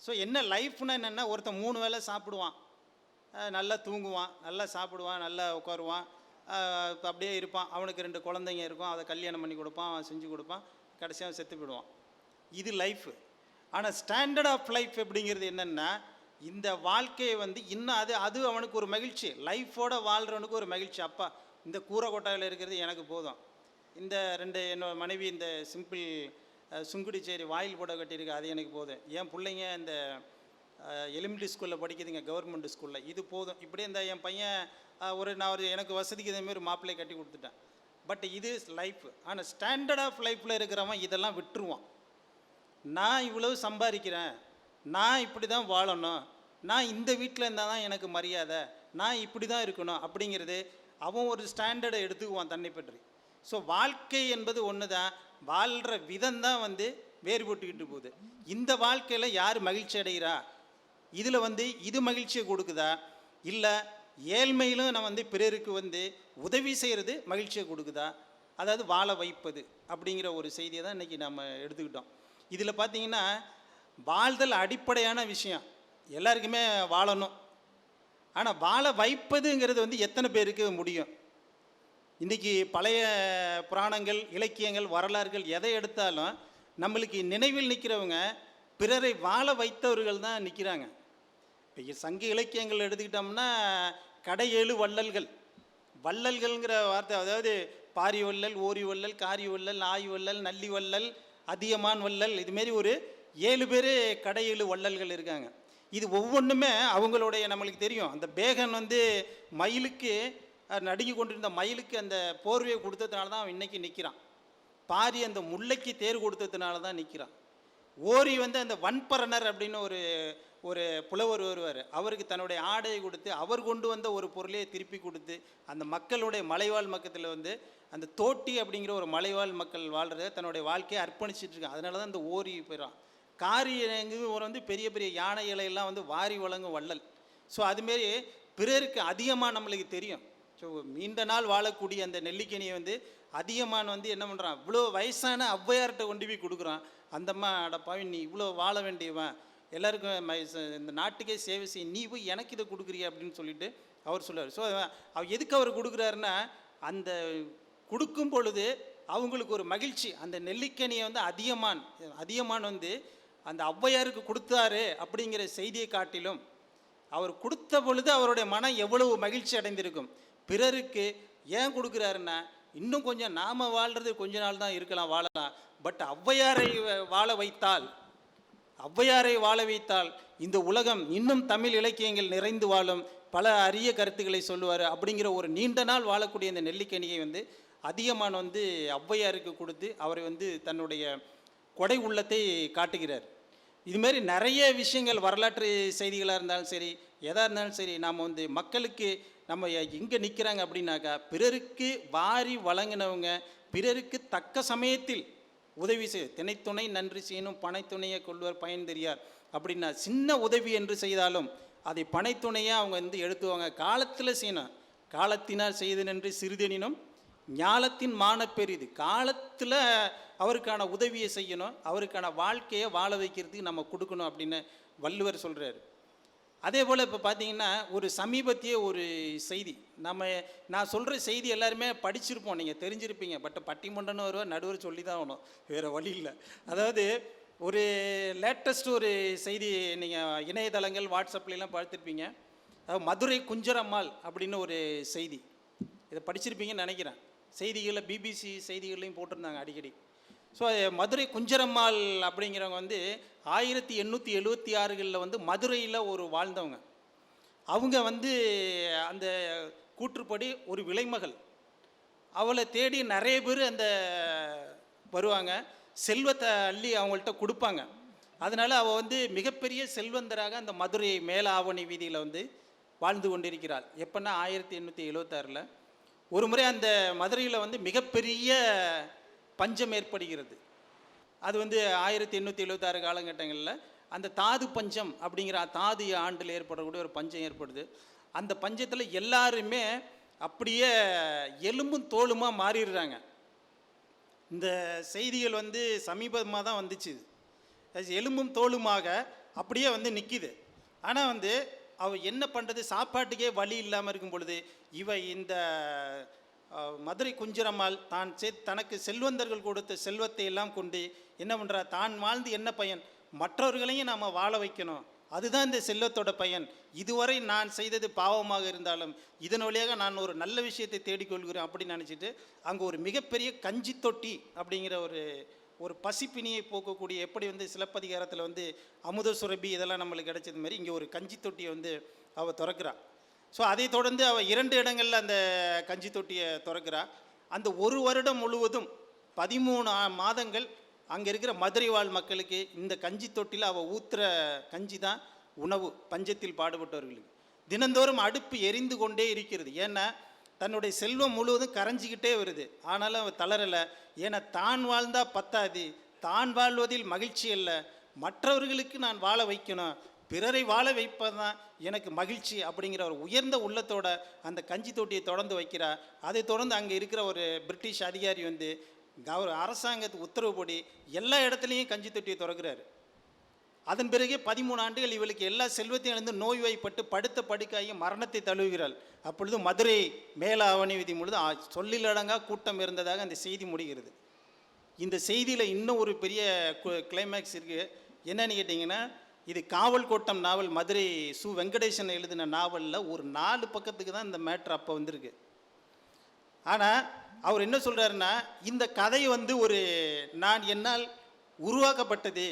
ஸோ என்ன லைஃப்னா என்னென்னா, ஒருத்தன் 3 வேளை சாப்பிடுவான், நல்லா தூங்குவான், நல்லா சாப்பிடுவான், நல்லா உட்காருவான், அப்படியே இருப்பான். அவனுக்கு 2 குழந்தைங்க இருக்கும், அதை கல்யாணம் பண்ணி கொடுப்பான், அவன் செஞ்சு கொடுப்பான், கடைசியாக செத்து போயிடுவான். இது லைஃபு. ஆனால் ஸ்டாண்டர்ட் ஆஃப் லைஃப் அப்படிங்கிறது என்னென்னா, இந்த வாழ்க்கையை வந்து இன்னும் அது அவனுக்கு ஒரு மகிழ்ச்சி, லைஃபோட வாழ்கிறவனுக்கு ஒரு மகிழ்ச்சி. அப்பா இந்த கூரை கொட்டாயில் இருக்கிறது எனக்கு போதும், இந்த 2 என்னோட மனைவி இந்த சிம்பிள் சுங்குடிச்சேரி வாயில் போட கட்டியிருக்கு, அது எனக்கு போதும், என் பிள்ளைங்க இந்த எலிமெண்ட்ரி ஸ்கூலில் படிக்குதுங்க கவர்மெண்ட் ஸ்கூலில், இது போதும். இப்படி இந்த என் பையன் நான் எனக்கு வசதிக்கு இதேமாரி ஒரு மாப்பிள்ளையை கட்டி கொடுத்துட்டேன். பட் இது லைஃப். ஆனால் ஸ்டாண்டர்ட் ஆஃப் லைஃப்பில் இருக்கிறவன் இதெல்லாம் விட்டுருவான். நான் இவ்வளவு சம்பாதிக்கிறேன், நான் இப்படி தான் வாழணும், நான் இந்த வீட்டில் இருந்தால் தான் எனக்கு மரியாதை, நான் இப்படி தான் இருக்கணும் அப்படிங்கிறது அவன் ஒரு ஸ்டாண்டர்டை எடுத்துக்குவான் தன்னை பற்றி. ஸோ வாழ்க்கை என்பது ஒன்று தான், வாழ்கிற விதம் தான் வந்து வேறுபட்டுக்கிட்டு போகுது. இந்த வாழ்க்கையில் யார் மகிழ்ச்சி அடைகிறா, இதில் வந்து இது மகிழ்ச்சியை கொடுக்குதா, இல்லை ஏழ்மையிலும் நான் வந்து பிறருக்கு வந்து உதவி செய்கிறது மகிழ்ச்சியை கொடுக்குதா, அதாவது வாழ வைப்பது அப்படிங்கிற ஒரு செய்தியை தான் இன்றைக்கி நம்ம எடுத்துக்கிட்டோம். இதில் பார்த்திங்கன்னா வாழ்தல் அடிப்படையான விஷயம், எல்லாருக்குமே வாழணும். ஆனால் வாழ வைப்பதுங்கிறது வந்து எத்தனை பேருக்கு முடியும்? இன்றைக்கி பழைய புராணங்கள், இலக்கியங்கள், வரலாறுகள் எதை எடுத்தாலும் நம்மளுக்கு நினைவில் நிற்கிறவங்க பிறரை வாழ வைத்தவர்கள் தான் நிற்கிறாங்க. இப்போ சங்க இலக்கியங்கள் எடுத்துக்கிட்டோம்னா கடை 7 வள்ளல்கள், வள்ளல்கள்ங்கிற வார்த்தை, அதாவது பாரி வள்ளல், ஓரி வள்ளல், காரி வள்ளல், ஆய் வள்ளல், நல்லி வள்ளல், அதியமான் வள்ளல், இதுமாரி ஒரு 7 பேர் கடை 7 வள்ளல்கள் இருக்காங்க. இது ஒவ்வொன்றுமே அவங்களுடைய நம்மளுக்கு தெரியும். அந்த பேகன் வந்து மயிலுக்கு நடுங்கி கொண்டிருந்த மயிலுக்கு அந்த போர்வையை கொடுத்ததுனால தான் அவன் இன்றைக்கி நிற்கிறான். பாரி அந்த முல்லைக்கு தேர் கொடுத்ததுனால தான் நிற்கிறான். ஓரி வந்து அந்த வன்பரணர் அப்படின்னு ஒரு புலவர் வருவார், அவருக்கு தன்னுடைய ஆடையை கொடுத்து அவர் கொண்டு வந்த ஒரு பொருளையை திருப்பி கொடுத்து அந்த மக்களுடைய மலைவாழ் மக்கத்தில் வந்து அந்த தோட்டி அப்படிங்கிற ஒரு மலைவாழ் மக்கள் வாழ்கிறத தன்னுடைய வாழ்க்கையை அர்ப்பணிச்சிட்டு இருக்கான். அதனால தான் அந்த ஓரி போயிடறான். காரி ஒரு வந்து பெரிய பெரிய யானை இலையெல்லாம் வந்து வாரி வழங்கும் வள்ளல். ஸோ அதுமாரி பிறருக்கு அதிகமாக நம்மளுக்கு தெரியும். ஸோ நீண்ட நாள் வாழக்கூடிய அந்த நெல்லிக்கனியை வந்து அதிகமான வந்து என்ன பண்ணுறான், இவ்வளோ வயசான ஔவையார்கிட்ட கொண்டு போய் கொடுக்குறான். அந்தம்மா அடப்பாவி நீ இவ்வளோ வாழ வேண்டியவன், எல்லாருக்கும் இந்த நாட்டுக்கே சேவை செய்ய, நீ போய் எனக்கு இதை கொடுக்குறிய அப்படின்னு சொல்லிட்டு அவர் சொல்லுவார். ஸோ அவர் எதுக்கு அவர் கொடுக்குறாருன்னா, அந்த கொடுக்கும் பொழுது அவங்களுக்கு ஒரு மகிழ்ச்சி. அந்த நெல்லிக்கனியை வந்து அதிகமான் வந்து அந்த ஔவையாருக்கு கொடுத்தாரு அப்படிங்கிற செய்தியை காட்டிலும் அவர் கொடுத்த பொழுது அவருடைய மனம் எவ்வளவு மகிழ்ச்சி அடைந்திருக்கும். பிறருக்கு ஏன் கொடுக்குறாருன்னா, இன்னும் கொஞ்சம் நாம் வாழ்கிறது கொஞ்ச நாள் தான் இருக்கலாம், வாழலாம். பட் ஔவையாரை வாழ வைத்தால் இந்த உலகம் இன்னும் தமிழ் இலக்கியங்கள் நிறைந்து வாழும், பல அரிய கருத்துக்களை சொல்லுவார் அப்படிங்கிற ஒரு நீண்ட நாள் வாழக்கூடிய இந்த நெல்லிக்கனியை வந்து அதிகமான வந்து ஔவையாருக்கு கொடுத்து அவரை வந்து தன்னுடைய கொடை உள்ளத்தை காட்டுகிறார். இதுமாரி நிறைய விஷயங்கள், வரலாற்று செய்திகளாக இருந்தாலும் சரி, எதாக இருந்தாலும் சரி, நாம் வந்து மக்களுக்கு நம்ம எங்கே நிற்கிறாங்க அப்படின்னாக்கா, பிறருக்கு வாரி வழங்கினவங்க, பிறருக்கு தக்க சமயத்தில் உதவி செய்ய, தினைத்துணை நன்றி செய்யணும், பனைத்துணையை கொள்வர் பயன் தெரியார் அப்படின்னா, சின்ன உதவி என்று செய்தாலும் அதை பனைத்துணையாக அவங்க வந்து எடுத்துவாங்க. காலத்தில் செய்யணும், காலத்தினால் செய்து நின்று சிறிதெனினும் ஞாலத்தின் மான பெரிது. காலத்தில் அவருக்கான உதவியை செய்யணும், அவருக்கான வாழ்க்கையை வாழ வைக்கிறதுக்கு நம்ம கொடுக்கணும் அப்படின்னு வள்ளுவர் சொல்கிறார். அதே போல் இப்போ பார்த்தீங்கன்னா ஒரு சமீபத்திய ஒரு செய்தி, நான் சொல்கிற செய்தி எல்லாருமே படிச்சிருப்போம், நீங்கள் தெரிஞ்சிருப்பீங்க. பட் பட்டிமன்றன்னு வருவா நடுவர் சொல்லி தான் ஆகணும், வேறு வழி இல்லை. அதாவது ஒரு லேட்டஸ்ட் ஒரு செய்தி நீங்கள் இணையதளங்கள் வாட்ஸ்அப்லாம் பார்த்துருப்பீங்க. அதாவது மதுரை குஞ்சரம்மாள் அப்படின்னு ஒரு செய்தி, இதை படிச்சிருப்பீங்கன்னு நினைக்கிறேன். செய்திகளில் பிபிசி செய்திகள்லையும் போட்டிருந்தாங்க அடிக்கடி. ஸோ மதுரை குஞ்சரம்மாள் அப்படிங்கிறவங்க வந்து 1876களில் வந்து மதுரையில் ஒரு வாழ்ந்தவங்க. அவங்க வந்து அந்த கூற்றுப்படி ஒரு விலைமகள், அவளை தேடி நிறைய பேர் அந்த வருவாங்க, செல்வத்தை அள்ளி அவங்கள்ட்ட கொடுப்பாங்க. அதனால் அவள் வந்து மிகப்பெரிய செல்வந்தராக அந்த மதுரை மேல ஆவணி வீதியில் வந்து வாழ்ந்து கொண்டிருக்கிறாள். எப்போன்னா 1876ல் ஒரு முறை அந்த மதுரையில் வந்து மிகப்பெரிய பஞ்சம் ஏற்படுகிறது. அது வந்து 1876 காலகட்டங்களில் அந்த தாது பஞ்சம் அப்படிங்கிற தாது ஆண்டில் ஏற்படக்கூடிய ஒரு பஞ்சம் ஏற்படுது. அந்த பஞ்சத்தில் எல்லாருமே அப்படியே எலும்பும் தோலுமா மாறிடுறாங்க. இந்த செய்திகள் வந்து சமீபமாக தான் வந்துச்சு. எலும்பும் தோலுமாக அப்படியே வந்து நிற்கிது. ஆனால் வந்து அவ என்ன பண்ணுறது, சாப்பாட்டுக்கே வழி இல்லாமல் இருக்கும் பொழுது இந்த மதுரை குஞ்சரம்மாள் தனக்கு செல்வந்தர்கள் கொடுத்த செல்வத்தை எல்லாம் கொண்டு என்ன பண்ணுறா, தான் வாழ்ந்து என்ன பயன், மற்றவர்களையும் நாம் வாழ வைக்கணும், அதுதான் இந்த செல்வத்தோட பயன். இதுவரை நான் செய்தது பாவமாக இருந்தாலும் இதன் வழியாக நான் ஒரு நல்ல விஷயத்தை தேடிக்கொள்கிறேன் அப்படின்னு நினச்சிட்டு அங்கே ஒரு மிகப்பெரிய கஞ்சி தொட்டி அப்படிங்கிற ஒரு பசிப்பினியை போக்கக்கூடிய, எப்படி வந்து சிலப்பதிகாரத்தில் வந்து அமுத சுரபி இதெல்லாம் நம்மளுக்கு கிடைச்சது மாதிரி இங்கே ஒரு கஞ்சி தொட்டியை வந்து அவள் திறக்கிறா. ஸோ அதை தொடர்ந்து அவள் 2 இடங்களில் அந்த கஞ்சி தொட்டியை திறக்கிறா. அந்த ஒரு வருடம் முழுவதும் 13 மாதங்கள் அங்கே இருக்கிற மதுரை வாழ் மக்களுக்கு இந்த கஞ்சி தொட்டியில் அவள் ஊற்றுற கஞ்சி தான் உணவு. பஞ்சத்தில் பாடுபட்டவர்களுக்கு தினந்தோறும் அடுப்பு எரிந்து கொண்டே இருக்கிறது. ஏன்னா தன்னுடைய செல்வம் முழுவதும் கரைஞ்சிக்கிட்டே வருது. ஆனாலும் அவள் தளரலை. ஏன்னா தான் வாழ்ந்தால் பத்தாது, தான் வாழ்வதில் மகிழ்ச்சி அல்ல, மற்றவர்களுக்கு நான் வாழ வைக்கணும், பிறரை வாழ வைப்பது தான் எனக்கு மகிழ்ச்சி அப்படிங்கிற ஒரு உயர்ந்த உள்ளத்தோட அந்த கஞ்சி தொட்டியை தொடர்ந்து வைக்கிறார். அதை தொடர்ந்து அங்கே இருக்கிற ஒரு பிரிட்டிஷ் அதிகாரி வந்து அரசாங்கத்துக்கு உத்தரவுப்படி எல்லா இடத்துலையும் கஞ்சி தொட்டியை திறக்கிறாரு. அதன் பிறகு 13 ஆண்டுகள் இவளுக்கு எல்லா செல்வத்தையும் இழந்து நோய்வாய்ப்பட்டு படுத்த படுக்காகி மரணத்தை தழுவுகிறாள். அப்பொழுது மதுரை மேல ஆவணி விதி முழுது சொல்லிலடங்கா கூட்டம் இருந்ததாக அந்த செய்தி முடிகிறது. இந்த செய்தியில் இன்னும் ஒரு பெரிய கிளைமேக்ஸ் இருக்குது. என்னன்னு கேட்டிங்கன்னா, இது காவல் கோட்டம் நாவல், மதுரை சு. வெங்கடேசன் எழுதின நாவலில் ஒரு 4 பக்கத்துக்கு தான் இந்த மேட்ரு அப்போ வந்திருக்கு. ஆனால் அவர் என்ன சொல்கிறாருன்னா, இந்த கதை வந்து நான் என்னால் உருவாக்கப்பட்டது,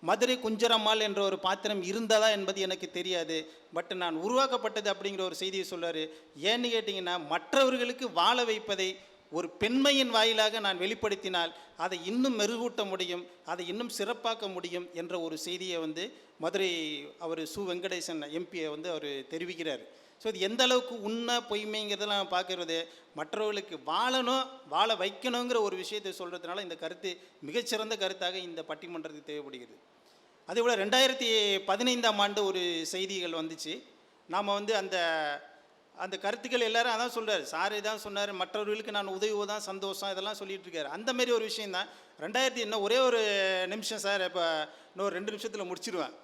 மதுரை குஞ்சரம்மாள் என்ற ஒரு பாத்திரம் இருந்ததா என்பது எனக்கு தெரியாது, பட் நான் உருவாக்கப்பட்டது அப்படிங்கிற ஒரு செய்தியை சொல்கிறார். ஏன்னு கேட்டிங்கன்னா, மற்றவர்களுக்கு வாழ வைப்பதை ஒரு பெண்மையின் வாயிலாக நான் வெளிப்படுத்தினால் அதை இன்னும் மெருகூட்ட முடியும், அதை இன்னும் சிறப்பாக்க முடியும் என்ற ஒரு செய்தியை வந்து மதுரை அவர் சு. வெங்கடேசன் எம்பியை வந்து அவர் தெரிவிக்கிறார். ஸோ இது எந்த அளவுக்கு உண்மை பொய்மைங்கிறதெல்லாம் பார்க்குறது, மற்றவர்களுக்கு வாழ வைக்கணுங்கிற ஒரு விஷயத்தை சொல்கிறதுனால இந்த கருத்து மிகச்சிறந்த கருத்தாக இந்த பட்டிமன்றத்துக்கு தேவைப்படுகிறது. அதேபோல் 2015ஆம் ஆண்டு ஒரு செய்திகள் வந்துச்சு. நாம் வந்து அந்த கருத்துக்கள் எல்லாரும் அதான் சொல்கிறார், சாரே தான் சொன்னார், மற்றவர்களுக்கு நான் உதவுவது தான் சந்தோஷம், இதெல்லாம் சொல்லிட்டு இருக்காரு. அந்த மாதிரி ஒரு விஷயந்தான். இன்னும் ஒரே ஒரு நிமிஷம் சார், இப்போ இன்னும் 2 நிமிஷத்தில் முடிச்சிடுவேன்.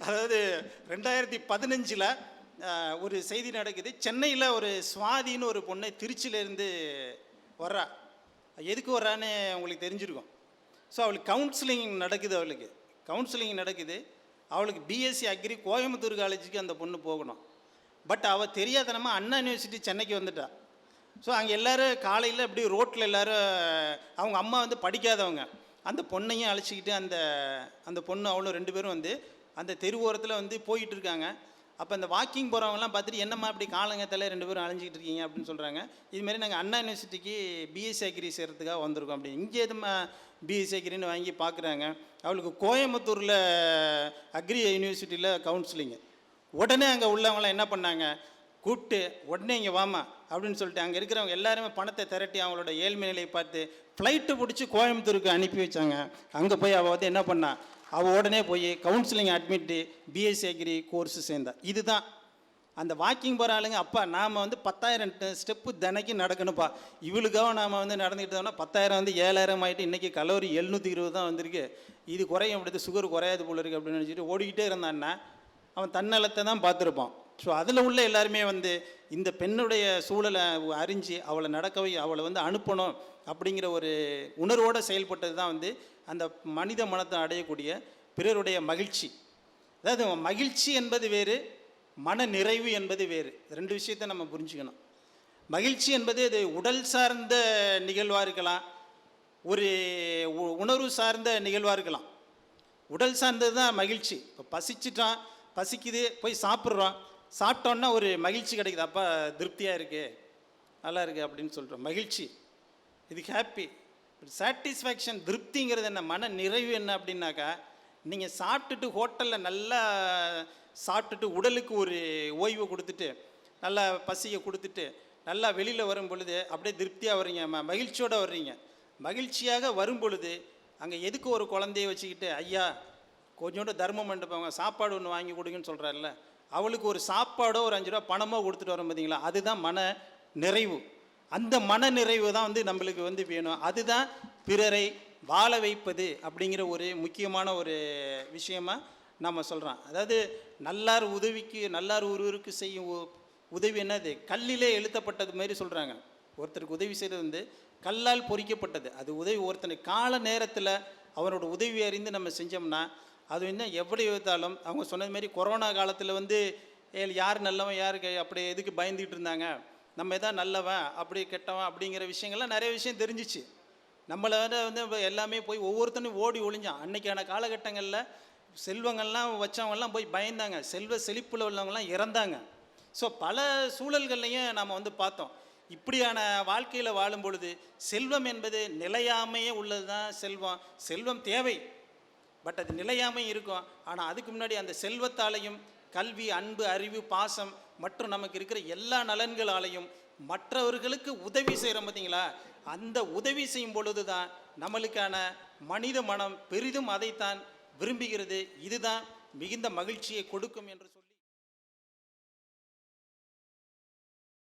அதாவது 2015 ஒரு செய்தி நடக்குது. சென்னையில் ஒரு சுவாதின்னு ஒரு பொண்ணை திருச்சியிலேருந்து வர்றா. எதுக்கு வர்றான்னு உங்களுக்கு தெரிஞ்சிருக்கும். ஸோ அவளுக்கு கவுன்சிலிங் நடக்குது. அவளுக்கு பிஎஸ்சி அக்ரி கோயம்புத்தூர் காலேஜுக்கு அந்த பொண்ணு போகணும். பட் அவள் தெரியாதனமாக அண்ணா யூனிவர்சிட்டி சென்னைக்கு வந்துட்டா. ஸோ அங்கே எல்லோரும் காலையில் இப்படி ரோட்டில் எல்லோரும், அவங்க அம்மா வந்து படிக்காதவங்க, அந்த பொண்ணையும் அழைச்சிக்கிட்டு அந்த பொண்ணு அவளும் 2 பேரும் வந்து அந்த தெருவோரத்தில் வந்து போயிட்டு இருக்காங்க. அப்போ அந்த வாக்கிங் போகிறவங்கலாம் பார்த்துட்டு, என்னம்மா இப்படி காலங்கத்தில் 2 பேரும் அலைஞ்சிக்கிட்டு இருக்கீங்க அப்படின்னு சொல்கிறாங்க. இதுமாரி நாங்கள் அண்ணா யூனிவர்சிட்டிக்கு பிஎஸ்சி அக்ரி செய்கிறதுக்காக வந்திருக்கோம் அப்படின்னு. இங்கே எதுமா பிஎஸ்சி அக்ரின்னு வாங்கி பார்க்குறாங்க. அவளுக்கு கோயம்புத்தூரில் அக்ரி யூனிவர்சிட்டியில் கவுன்சிலிங்கு. உடனே அங்கே உள்ளவங்களாம் என்ன பண்ணாங்க, கூப்பிட்டு உடனே இங்கே வாமா அப்படின்னு சொல்லிட்டு அங்கே இருக்கிறவங்க எல்லாருமே பணத்தை திரட்டி அவங்களோட ஏழ்மை நிலையை பார்த்து ஃப்ளைட்டு பிடிச்சி கோயம்புத்தூருக்கு அனுப்பி வச்சாங்க. அங்கே போய் அவள் வந்து என்ன பண்ணா, அவள் உடனே போய் counselling admit BSc agri course சேர்ந்தா. இதுதான் அந்த வாக்கிங் போகிற ஆளுங்க. அப்பா நாம் வந்து 10,000 ஸ்டெப்பு தினைக்கும் நடக்கணும்ப்பா, இவளுக்காக நாம் வந்து நடந்துக்கிட்டு தோம்னா 10,000 வந்து 7,000 ஆகிட்டு இன்றைக்கி கலோரி 720 தான் வந்திருக்கு, இது குறையும் அப்படிது, சுகர் குறையாது போல இருக்குது அப்படின்னு நினச்சிட்டு ஓடிக்கிட்டே இருந்தான்னா அவன் தன்னலத்தை தான் பார்த்துருப்பான். ஸோ அதில் உள்ள எல்லாருமே வந்து இந்த பெண்ணுடைய சூழலை அறிஞ்சு அவளை வந்து அனுப்பணும் அப்படிங்கிற ஒரு உணர்வோடு செயல்பட்டது தான் வந்து அந்த மனித மனத்தை அடையக்கூடிய பிறருடைய மகிழ்ச்சி. அதாவது மகிழ்ச்சி என்பது வேறு, மன நிறைவு என்பது வேறு. 2 விஷயத்தை நம்ம புரிஞ்சுக்கணும். மகிழ்ச்சி என்பது அது உடல் சார்ந்த நிகழ்வாக இருக்கலாம், ஒரு உணர்வு சார்ந்த நிகழ்வாக இருக்கலாம். உடல் சார்ந்தது தான் மகிழ்ச்சி. இப்போ பசிக்குது போய் சாப்பிட்றோம், சாப்பிட்டோன்னா ஒரு மகிழ்ச்சி கிடைக்குது, அப்போ திருப்தியாக இருக்குது, நல்லா இருக்குது அப்படின்னு சொல்கிறோம், மகிழ்ச்சி, இது ஹாப்பி. சாட்டிஸ்ஃபேக்ஷன், திருப்திங்கிறது என்ன, மன நிறைவு என்ன அப்படின்னாக்கா, நீங்கள் சாப்பிட்டுட்டு ஹோட்டலில் நல்லா சாப்பிட்டுட்டு உடலுக்கு ஒரு ஓய்வு கொடுத்துட்டு நல்லா பசியை கொடுத்துட்டு நல்லா வெளியில் வரும் பொழுது அப்படியே திருப்தியாக வர்றீங்க, மகிழ்ச்சியோடு வர்றீங்க. மகிழ்ச்சியாக வரும் பொழுது அங்கே எதுக்கு ஒரு குழந்தைய வச்சுக்கிட்டு, ஐயா கொஞ்சோண்டு தர்மம் பண்ணிட்டு சாப்பாடு ஒன்று வாங்கி கொடுங்கன்னு சொல்கிறாருல்ல, அவளுக்கு ஒரு சாப்பாடோ ஒரு 5 ரூபா பணமோ கொடுத்துட்டு வரோம் பார்த்தீங்களா, அதுதான் மன நிறைவு. அந்த மன நிறைவு தான் வந்து நம்மளுக்கு வந்து வேணும். அதுதான் பிறரை வாழ வைப்பது அப்படிங்கிற ஒரு முக்கியமான ஒரு விஷயமா நம்ம சொல்கிறோம். அதாவது நல்லார் உதவிக்கு நல்லார் ஒருவருக்கு செய்யும் உதவி என்னது, கல்லிலே எழுத்தப்பட்டது மாதிரி சொல்கிறாங்க. ஒருத்தருக்கு உதவி செய்கிறது வந்து கல்லால் பொறிக்கப்பட்டது. அது உதவி ஒருத்தனுக்கு கால நேரத்தில் அவனோட உதவி அறிந்து நம்ம செஞ்சோம்னா அது இன்னும் எப்படி வைத்தாலும். அவங்க சொன்னது மாதிரி கொரோனா காலத்தில் வந்து யார் நல்லவன் யாருக்கு அப்படி எதுக்கு பயந்துக்கிட்டு இருந்தாங்க, நம்ம எதாவது நல்லவன் அப்படி கெட்டவன் அப்படிங்கிற விஷயங்கள்லாம் நிறைய விஷயம் தெரிஞ்சிச்சு. நம்மளை வந்து எல்லாமே போய் ஒவ்வொருத்தனும் ஓடி ஒளிஞ்சான். அன்றைக்கான காலகட்டங்களில் செல்வங்கள்லாம் வச்சவங்கெல்லாம் போய் பயந்தாங்க, செல்வ செழிப்பில் உள்ளவங்கலாம் இறந்தாங்க. ஸோ பல சூழல்கள்லையும் நாம் வந்து பார்த்தோம். இப்படியான வாழ்க்கையில் வாழும் பொழுது செல்வம் என்பது நிலையாமையே உள்ளது தான் செல்வம். செல்வம் தேவை, பட் அது நிலையாமை இருக்கும். ஆனால் அதுக்கு முன்னாடி அந்த செல்வத்தாலையும் கல்வி, அன்பு, அறிவு, பாசம் மற்றும் நமக்கு இருக்கிற எல்லா நலன்களாலையும் மற்றவர்களுக்கு உதவி செய்கிறோம் பார்த்தீங்களா, அந்த உதவி செய்யும் பொழுது தான் நம்மளுக்கான மனித மனம் பெரிதும் அதைத்தான் விரும்புகிறது. இதுதான் மிகுந்த மகிழ்ச்சியை கொடுக்கும் என்று சொல்லி